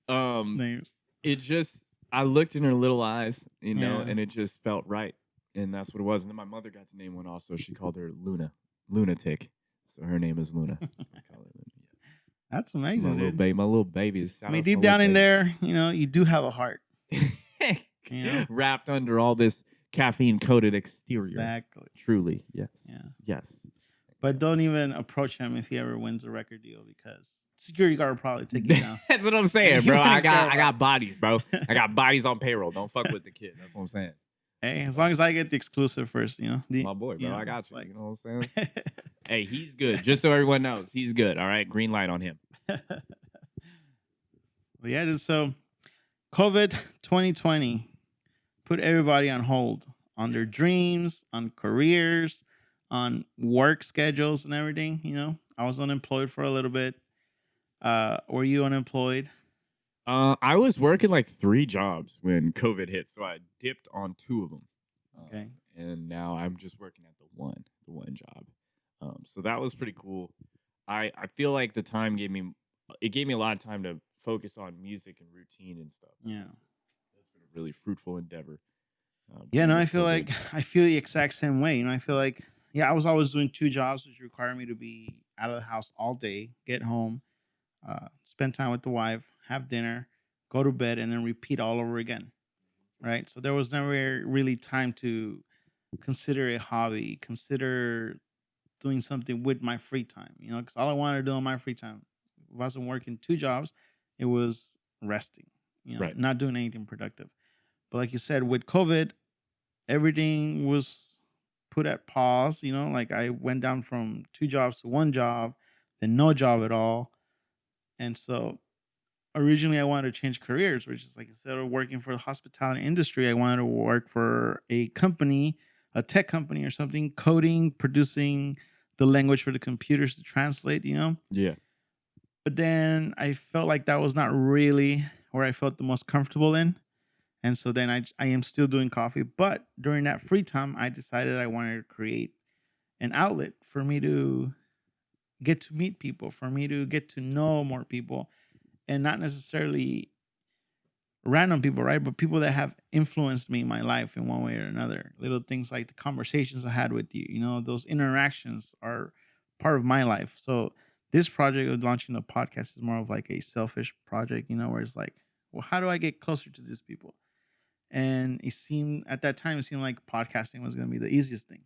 Um, names? it just I looked in her little eyes, Yeah. and it just felt right, and that's what it was. And then my mother got to name one also. She called her Luna, lunatic. So her name is Luna. We call her Luna. That's Yeah. amazing. dude. My little babies. I mean, deep down in there, you do have a heart. Yeah. Wrapped under all this caffeine coated exterior. Exactly. Truly, yes. Yeah. Yes. But don't even approach him if he ever wins a record deal because security guard will probably take you down, That's what I'm and saying, he bro. I wouldn't care got I about got bodies, bro. I it. got bodies on payroll. Don't fuck with the kid. That's what I'm saying. Hey, as long Like, as I get the exclusive first, my boy, bro. I it's got you. like. You know what I'm saying? Hey, he's good. Just so everyone knows, he's good. All right, green light on him. But yeah, dude, so COVID 2020 put everybody on hold on their dreams, on careers, on work schedules and everything. I was unemployed for a little bit. Were you unemployed? I was working like 3 jobs when COVID hit, so I dipped on 2 of them, Okay. and now I'm just working at the one job. So that was pretty cool. I feel like the time gave me a lot of time to focus on music and routine and stuff. So Yeah. that's been a really fruitful endeavor Yeah, during no, I this feel COVID. like I feel the exact same way. I feel like, yeah, I was always doing 2 jobs, which required me to be out of the house all day, get home, spend time with the wife, have dinner, go to bed, and then repeat all over again. Right. So there was never really time to consider a hobby, consider doing something with my free time, because all I wanted to do on my free time, if I wasn't working 2 jobs, it was resting, Right. not doing anything productive. But like you said, with COVID, everything was put at pause. Like I went down from 2 jobs to 1 job, then no job at all. And so originally I wanted to change careers, which is like instead of working for the hospitality industry, I wanted to work for a company, a tech company or something, coding, producing the language for the computers to translate. Yeah. But then I felt like that was not really where I felt the most comfortable in. And so then I am still doing coffee. But during that free time, I decided I wanted to create an outlet for me to get to meet people, for me to get to know more people, and not necessarily random people, right? But people that have influenced me in my life in one way or another. Little things like the conversations I had with you, those interactions are part of my life. So this project of launching a podcast is more of like a selfish project, where it's like, well, how do I get closer to these people? And at that time, it seemed like podcasting was going to be the easiest thing,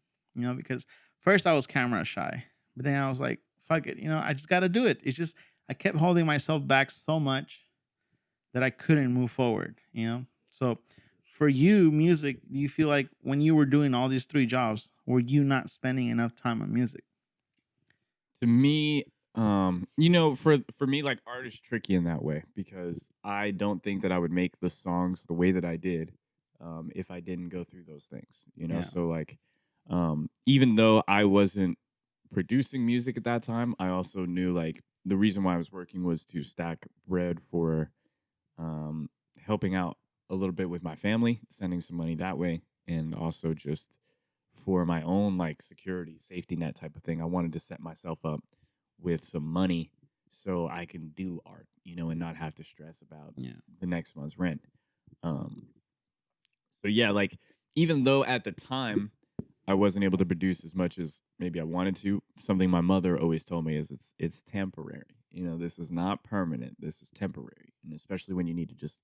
because first I was camera shy, but then I was like, fuck it, I just got to do it. It's just, I kept holding myself back so much that I couldn't move forward. So for you, music, do you feel like when you were doing all these 3 jobs, were you not spending enough time on music? To me, for me, like art is tricky in that way because I don't think that I would make the songs the way that I did if I didn't go through those things. Yeah. So like, even though I wasn't producing music at that time, I also knew like the reason why I was working was to stack bread for um, helping out a little bit with my family, sending some money that way, and also just for my own like security, safety net type of thing. I wanted to set myself up with some money so I can do art, and not have to stress about Yeah. the next month's rent. Um, so yeah, like even though at the time I wasn't able to produce as much as maybe I wanted to, something my mother always told me is it's temporary. This is not permanent. This is temporary, and especially when you need to just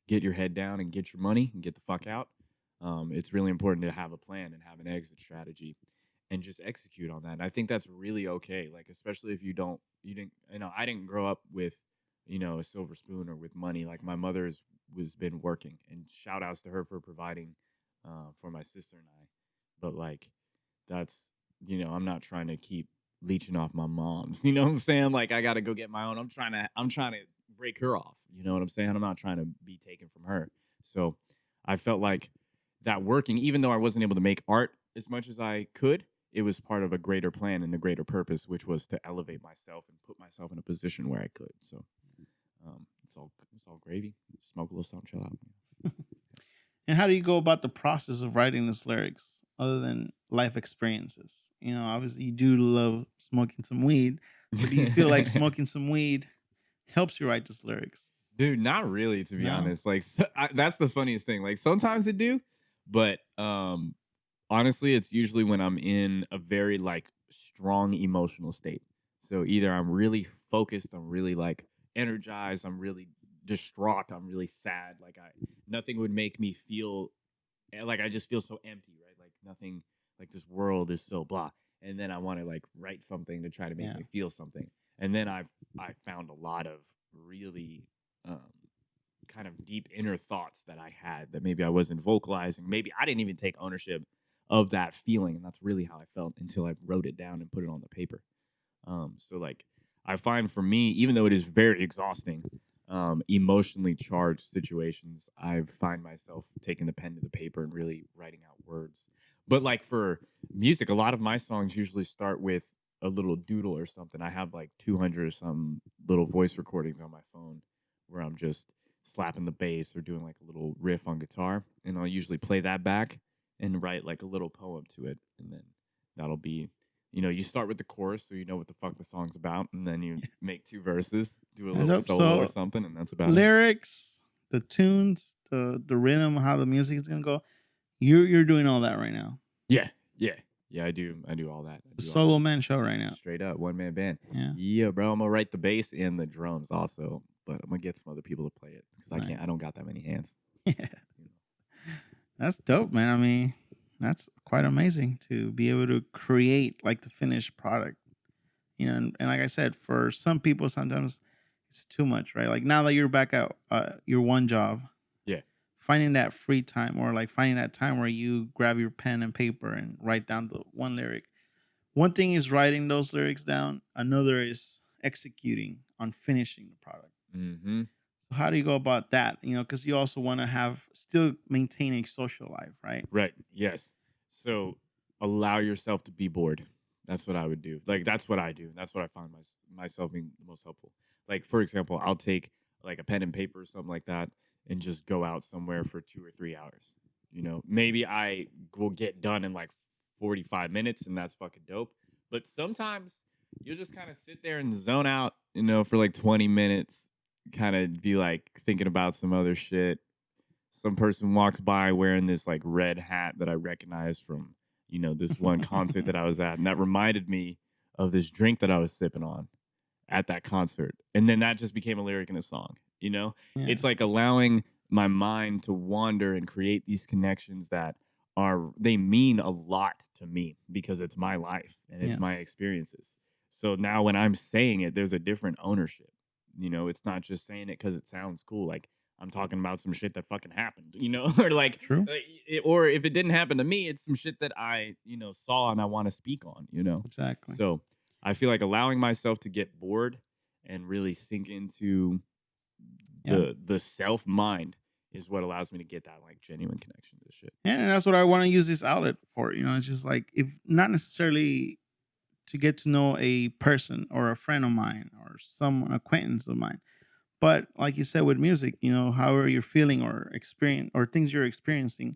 get your head down and get your money and get the fuck out. It's really important to have a plan and have an exit strategy, and just execute on that. And I think that's really okay. Like especially if you didn't, I didn't grow up with, a silver spoon or with money. Like my mother's was been working, and shout outs to her for providing for my sister and I. But like that's I'm not trying to keep leeching off my mom's. You know what I'm saying? Like I gotta go get my own. I'm trying to break her off. You know what I'm saying? I'm not trying to be taken from her. So I felt like that working, even though I wasn't able to make art as much as I could, it was part of a greater plan and a greater purpose, which was to elevate myself and put myself in a position where I could. So it's all gravy. Smoke a little something, chill out. And how do you go about the process of writing these lyrics other than life experiences? Obviously you do love smoking some weed, but do you feel like smoking some weed helps you write these lyrics? Dude, not really, to be No? honest. Like, that's the funniest thing. Like, sometimes it do, but honestly, it's usually when I'm in a very like strong emotional state. So either I'm really focused, I'm really like energized, I'm really distraught, I'm really sad. Like, I nothing would make me feel like I just feel so empty, right? Like nothing, like this world is so blah. and then I want to like write something to try to make Yeah. me feel something. And then I found a lot of really um, kind of deep inner thoughts that I had that maybe I wasn't vocalizing. Maybe I didn't even take ownership of that feeling, and that's really how I felt until I wrote it down and put it on the paper. So like I find for me, even though it is very exhausting, emotionally charged situations, I find myself taking the pen to the paper and really writing out words. But like for music, a lot of my songs usually start with a little doodle or something. I have like 200 or some little voice recordings on my phone where I'm just slapping the bass or doing like a little riff on guitar, and I'll usually play that back and write like a little poem to it, and then that'll be, you start with the chorus so you know what the fuck the song's about, and then you make two verses, do a I little hope solo or so. something, and that's about it. Lyrics, the tunes, the rhythm, how the music is gonna go. You're doing all that right now. Yeah, yeah, yeah. I do all that. I It's a do all that. solo man show right now. Straight up one man band. Yeah. Yeah, bro. I'm gonna write the bass and the drums also, but I'm gonna get some other people to play it because I can't. I Nice. don't got that many hands. Yeah. You That's dope, man. I mean, that's quite amazing to be able to create like the finished product. And like I said, for some people, sometimes it's too much, right? Like now that you're back at your one job, Yeah, finding that free time or like finding that time where you grab your pen and paper and write down the one lyric. One thing is writing those lyrics down. Another is executing on finishing the product. mm-hmm. So how do you go about that? Because you also want to have still maintain a social life, right? Right. Yes. So allow yourself to be bored. That's what I would do. Like that's what I do. That's what I find myself being the most helpful. Like for example, I'll take like a pen and paper or something like that and just go out somewhere for 2 or 3 hours. Maybe I will get done in like 45 minutes, and that's fucking dope. But sometimes you'll just kind of sit there and zone out, for like 20 minutes, kind of be like thinking about some other shit. Some person walks by wearing this like red hat that I recognize from, this one concert that I was at. And that reminded me of this drink that I was sipping on at that concert. And then that just became a lyric in a song, you know? Yeah. It's like allowing my mind to wander and create these connections that they mean a lot to me because it's my life and it's my Yes. experiences. So now when I'm saying it, there's a different ownership. It's not just saying it because it sounds cool. Like I'm talking about some shit that fucking happened, or like, True. or if it didn't happen to me, it's some shit that I, saw and I want to speak on. Exactly. So I feel like allowing myself to get bored and really sink into Yeah. the self mind is what allows me to get that like genuine connection to the shit. And that's what I want to use this outlet for. It's just like if not necessarily to get to know a person or a friend of mine or some acquaintance of mine. But like you said with music, however you're feeling or experience or things you're experiencing,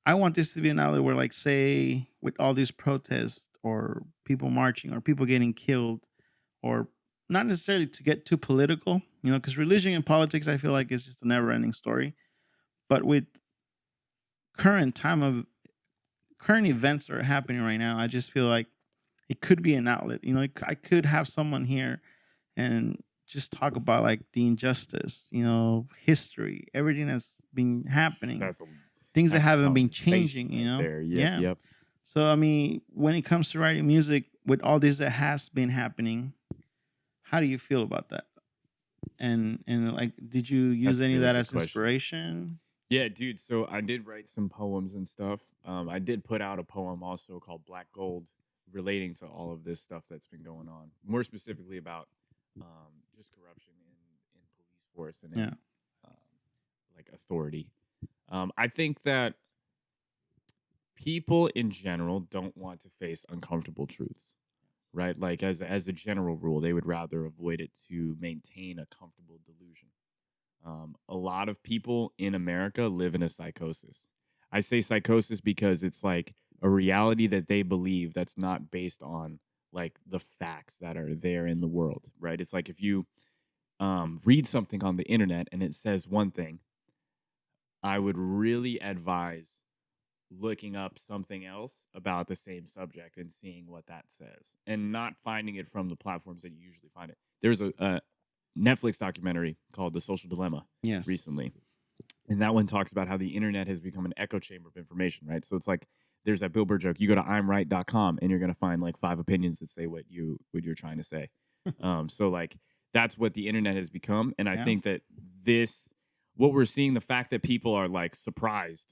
I want this to be an outlet where, like, say, with all these protests or people marching or people getting killed, or not necessarily to get too political, because religion and politics, I feel like is just a never-ending story. But with current time of current events that are happening right now, I just feel like it could be an outlet. I could have someone here and just talk about like the injustice, history, everything that's been happening, That's a things that that's a haven't been conversation changing, right there. Yep, Yeah. yep. So I mean, when it comes to writing music with all this that has been happening, how do you feel about that? And like, did you use That's a any of really that good as question. inspiration? Yeah, dude. So I did write some poems and stuff. I did put out a poem also called Black Gold, relating to all of this stuff that's been going on. More specifically about just corruption in police force and in Yeah. um, like authority. I think that people in general don't want to face uncomfortable truths, right? Like as a general rule, they would rather avoid it to maintain a comfortable delusion. A lot of people in America live in a psychosis. I say psychosis because it's like a reality that they believe that's not based on like the facts that are there in the world, right? It's like if you read something on the internet and it says one thing, I would really advise looking up something else about the same subject and seeing what that says and not finding it from the platforms that you usually find it. There's a Netflix documentary called The Social Dilemma Yes. recently. And that one talks about how the internet has become an echo chamber of information, right? So it's like there's that Billboard joke. You go to imright.com and you're gonna find like 5 opinions that say what you're trying to say. So like that's what the internet has become. And I Yeah. think that this what we're seeing, the fact that people are like surprised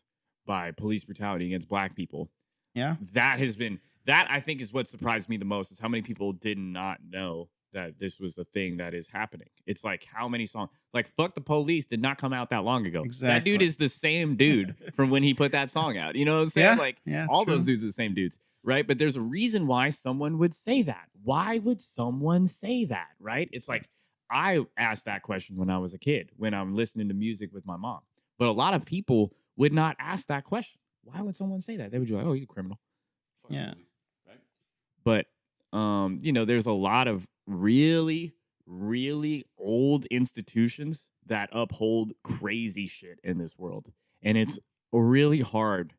by police brutality against black people, Yeah. that has been that I think is what surprised me the most is how many people did not know that this was a thing that is happening. It's like how many songs like Fuck the Police did not come out that long ago. That dude Exactly. is the same dude from when he put that song out. You know what I'm saying? Yeah. Like Yeah. all those True. dudes are the same dudes, right? But there's a reason why someone would say that. Why would someone say that, right? It's like I asked that question when I was a kid, when I'm listening to music with my mom. But a lot of people would not ask that question. Why would someone say that? They would be like, "Oh, he's a criminal." Fuck the Yeah. police, right? But there's a lot of really, really old institutions that uphold crazy shit in this world. And it's really hard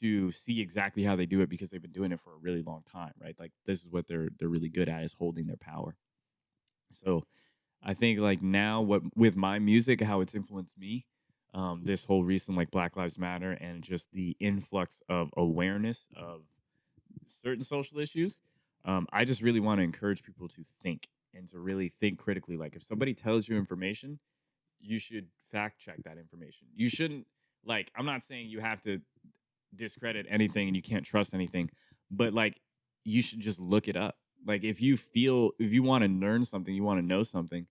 to see exactly how they do it because they've been doing it for a really long time, right? Like this is what they're really good at is holding their power. So I think like now what with my music, how it's influenced me, this whole recent like Black Lives Matter and just the influx of awareness of certain social issues, I just really want to encourage people to think and to really think critically. Like if somebody tells you information, you should fact check that information. You shouldn't like I'm not saying you have to discredit anything and you can't trust anything, but like you should just look it up. Like if you want to learn something, you want to know something,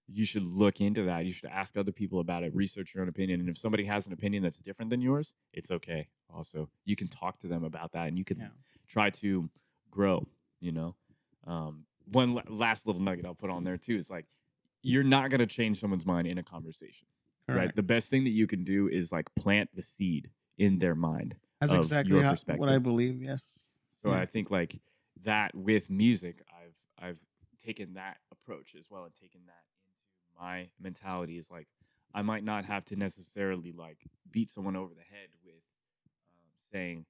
you should look into that. You should ask other people about it, research your own opinion. And if somebody has an opinion that's different than yours, it's okay. Also, you can talk to them about that and you can Yeah. try to grow, you know. One last little nugget I'll put on there too is like, you're not going to change someone's mind in a conversation, right? Correct. The best thing that you can do is like plant the seed in their mind That's of exactly your what I perspective. believe. Yes. So Yeah. I think like that with music, I've taken that approach as well and taken that into my mentality is like I might not have to necessarily like beat someone over the head with saying,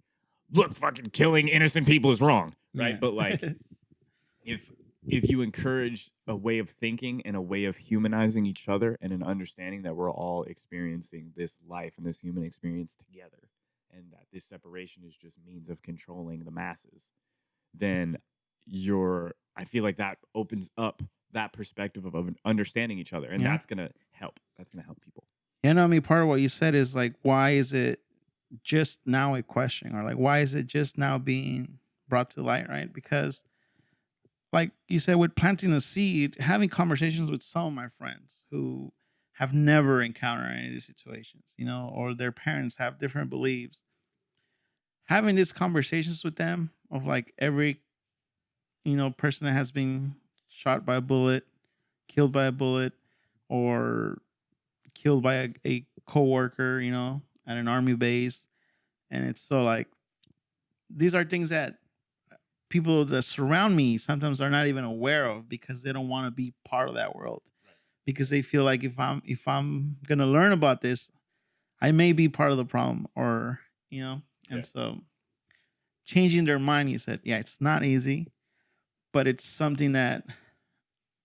"Look, fucking killing innocent people is wrong," right? Yeah. But like if if you encourage a way of thinking and a way of humanizing each other and an understanding that we're all experiencing this life and this human experience together and that this separation is just means of controlling the masses, then I feel like that opens up that perspective of understanding each other and Yeah. that's gonna help people. Yeah. No, I mean, part of what you said is like, why is it just now a question, or like, why is it just now being brought to light, right? Because, like you said, with planting a seed, having conversations with some of my friends who have never encountered any of these situations, or their parents have different beliefs, having these conversations with them of like every person that has been shot by a bullet, killed by a bullet, or killed by a coworker, at an army base. And it's so like these are things that people that surround me sometimes are not even aware of because they don't want to be part of that world. Because they feel like if I'm gonna learn about this, I may be part of the problem, or Yeah. and so changing their mind, you said, yeah, it's not easy, but it's something that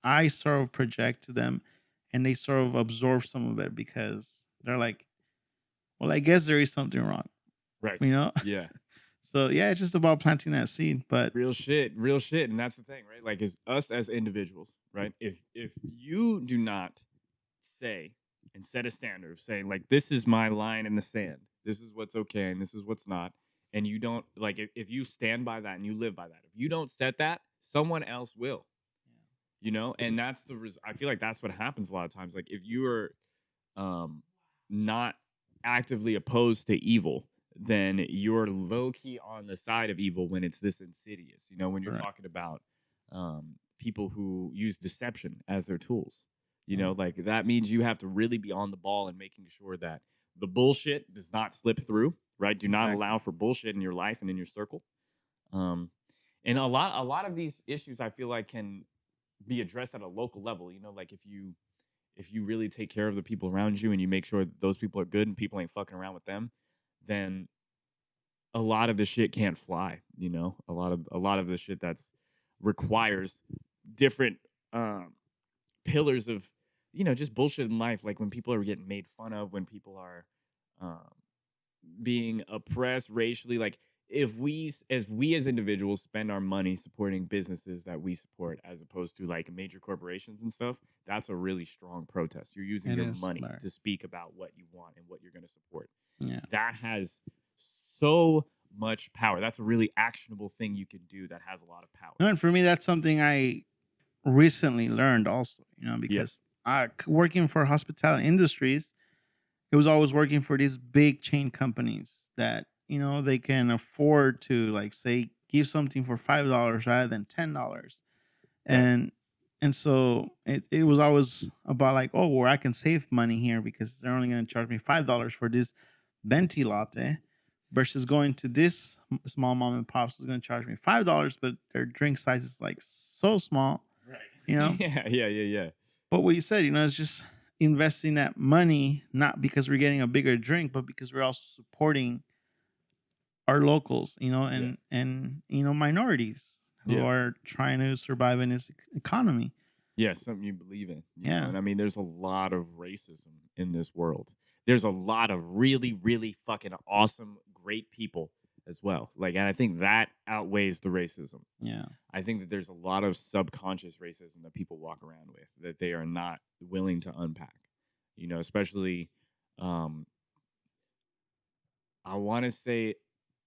I sort of project to them, and they sort of absorb some of it because they're like, well, I guess there is something wrong, Right. you know? Yeah. So yeah, it's just about planting that seed. But Real shit, and that's the thing, right? Like, as us as individuals, right? If you do not say and set a standard of saying like this is my line in the sand, this is what's okay and this is what's not, and you don't like if you stand by that and you live by that, if you don't set that, someone else will, and that's I feel like that's what happens a lot of times. Like if you are um not actively opposed to evil, then you're low key on the side of evil when it's this insidious. When you're correct. talking about people who use deception as their tools. Yeah, Like that means you have to really be on the ball and making sure that the bullshit does not slip through. Right? Do not exactly. allow for bullshit in your life and in your circle. Um, and a lot of these issues I feel like can be addressed at a local level. Like if you really take care of the people around you and you make sure that those people are good and people ain't fucking around with them, then a lot of the shit can't fly. A lot of the shit that's requires different pillars of just bullshit in life. Like when people are getting made fun of, when people are um, being oppressed racially, like if we as individuals spend our money supporting businesses that we support as opposed to like major corporations and stuff, that's a really strong protest. You're using It your is, money Larry. to speak about what you want and what you're going to support. Yeah. That has so much power. That's a really actionable thing you can do that has a lot of power. No, and for me, that's something I recently learned also, Yeah. because working for hospitality industries, it was always working for these big chain companies that, they can afford to, like, say, give something for $5 rather than $10. Right. And so it was always about like, oh, where I can save money here because they're only going to charge me $5 for this venti latte versus going to this small mom and pops who's going to charge me $5, but their drink size is like so small, Right. you know. Yeah. But what you said, it's just investing that money not because we're getting a bigger drink, but because we're also supporting our locals, Yeah. and minorities who Yeah. are trying to survive in this economy. Yeah, something you believe in, Yeah. and I mean, there's a lot of racism in this world. There's a lot of really, really fucking awesome, great people as well. Like, and I think that outweighs the racism. Yeah. I think that there's a lot of subconscious racism that people walk around with that they are not willing to unpack. Especially, um, I want to say,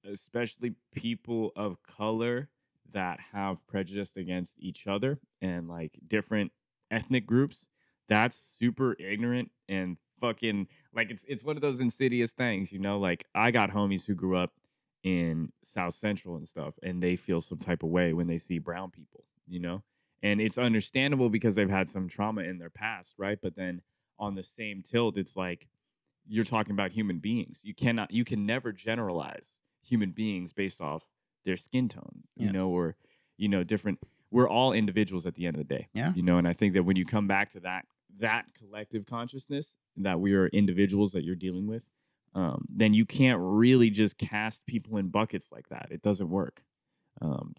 especially people of color that have prejudice against each other and like different ethnic groups. That's super ignorant and fucking like it's one of those insidious things, Like I got homies who grew up in South Central and stuff, and they feel some type of way when they see brown people. And it's understandable because they've had some trauma in their past, right? But then on the same tilt, it's like you're talking about human beings. You can never generalize human beings based off their skin tone, Yes. or different. We're all individuals at the end of the day, Yeah. And I think that when you come back to that collective consciousness that we are individuals that you're dealing with, then you can't really just cast people in buckets like that. It doesn't work.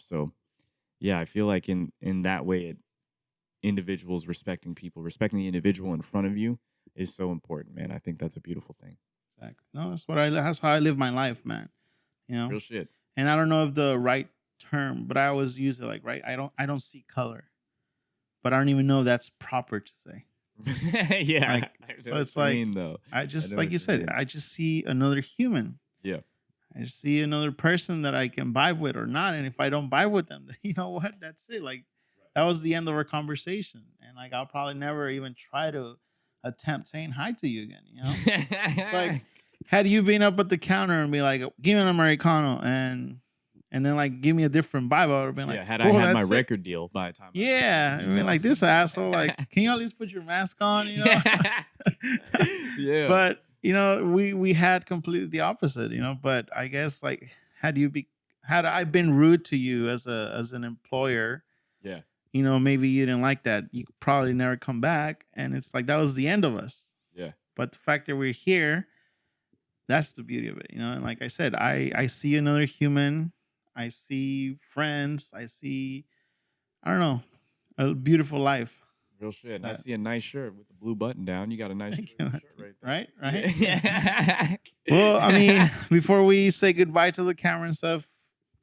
So yeah, I feel like in that way, individuals respecting people, respecting the individual in front of you is so important, man. I think that's a beautiful thing. Exactly. No, that's how I live my life, man. Real shit. And I don't know if the right term, but I always use it like, right. I don't see color, but I don't even know if that's proper to say. Yeah. Like, so it's like, though. I just, know like what you you said, mean. I just see another human. Yeah. I just see another person that I can vibe with or not. And if I don't vibe with them, then you know what? That's it. Like, that was the end of our conversation. And like, I'll probably never even try to attempt saying hi to you again. It's like, had you been up at the counter and be like, give me an Americano and then like give me a different vibe, I would have been like, yeah, had I cool, had my that's it. record deal by the time. Yeah. I mean, like, this asshole, like, can you at least put your mask on, Yeah. But we had completely the opposite, but I guess like had I been rude to you as an employer, Yeah. maybe you didn't like that, you could probably never come back, and it's like that was the end of us. Yeah. But the fact that we're here, that's the beauty of it, and like I said, I see another human, I see friends, I don't know, a beautiful life. Real shit. And I see a nice shirt with the blue button down. You got a nice Thank shirt you. right there. Right. Yeah. Well, I mean, before we say goodbye to the camera and stuff,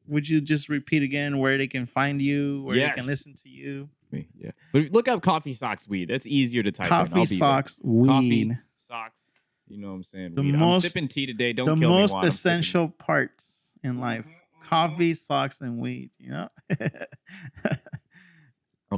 would you just repeat again where they can find you, where they can Yes. listen to you? Yeah. But look up Coffee Socks Weed. That's easier to type in. Coffee I'll be Socks there. Weed. Coffee Socks. You know what I'm saying? The Weed. I'm most- sipping tea today. Don't The kill me, most Juan. I'm sipping essential parts in life: coffee, socks, and weed. I'm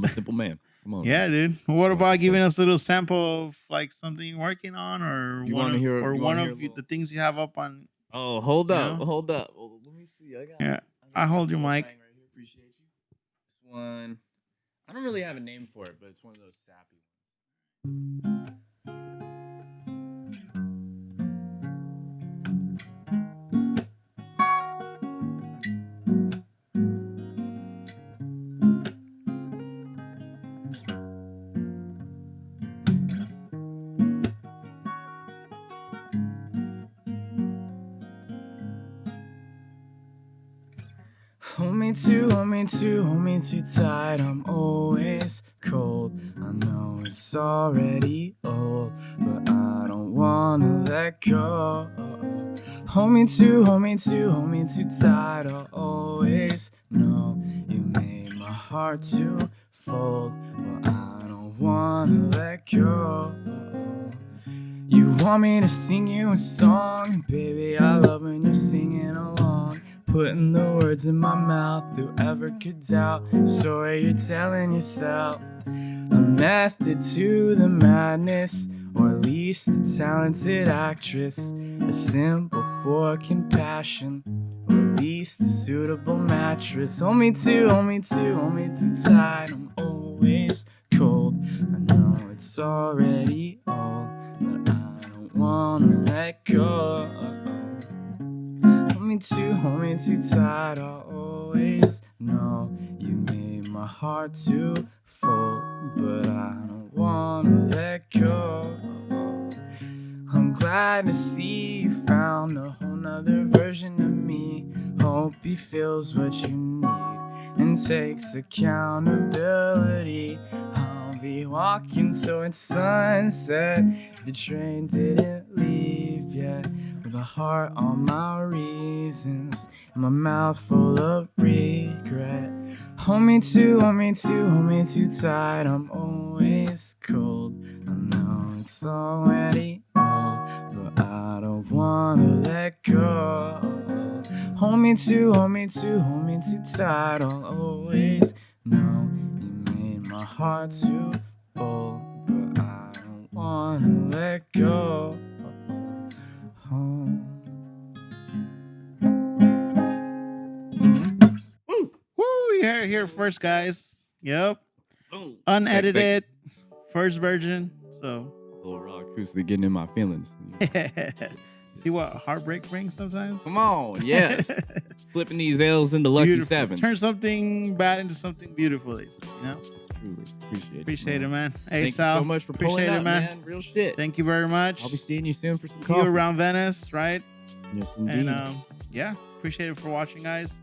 a simple man. Come on. Yeah, man. dude. What Like about I giving said. us a little sample of like something you're working on, or You one wanna of, hear- or you one wanna hear of a little- the things you have up on? Oh, hold up. know? Hold up. Well, let me see. Yeah, I I hold this your little mic. thing right here. Appreciate you. This one. I don't really have a name for it, but it's one of those sappy ones. Hold me too tight. I'm always cold. I know it's already old, but I don't wanna let go. Hold me too, hold me too, hold me too tight. I'll always know you made my heart too full. Well, I don't wanna let go. You want me to sing you a song, baby, I love when you're singing along. Putting the words in my mouth, whoever could doubt. Story you're telling yourself. A method to the madness, or at least a talented actress. A symbol for compassion, or at least a suitable mattress. Hold me too, hold me too, hold me too tight. I'm always cold. I know it's already old, but I don't wanna let go. Hold me too tight. I'll always know you made my heart too full, but I don't wanna let go. I'm glad to see you found a whole nother version of me. Hope he feels what you need and takes accountability. I'll be walking towards sunset if the train didn't leave yet, with a heart on my reasons and my mouth full of regret. Hold me too, hold me too, hold me too tight. I'm always cold. I know it's already old, but I don't wanna let go. Hold me too, hold me too, hold me too tight. I'll always know you made my heart too full, but I don't wanna let go. Woo! You heard it here first, guys. Yep. Boom. Unedited, first version. So, Little raw acoustic getting in my feelings. see what heartbreak brings sometimes? Come on, yes. Flipping these L's into lucky Beautiful. sevens. Turn something bad into something beautiful, you know? Truly Appreciate it, man. Hey, Thank Sal. you so much for pulling appreciate up, it, man. Real shit. Thank you very much. I'll be seeing you soon for some See coffee. you around Venice, right? Yes, indeed. And yeah, appreciate it for watching, guys.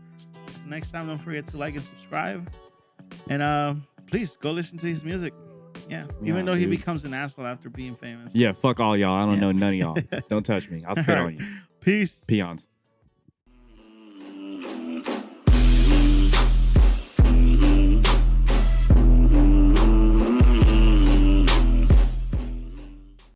Next time, don't forget to like and subscribe. And please go listen to his music. Yeah, even though he becomes an asshole after being famous. Yeah, fuck all y'all. I don't know none of y'all. Don't touch me. I'll spit on you. Peace. Peons.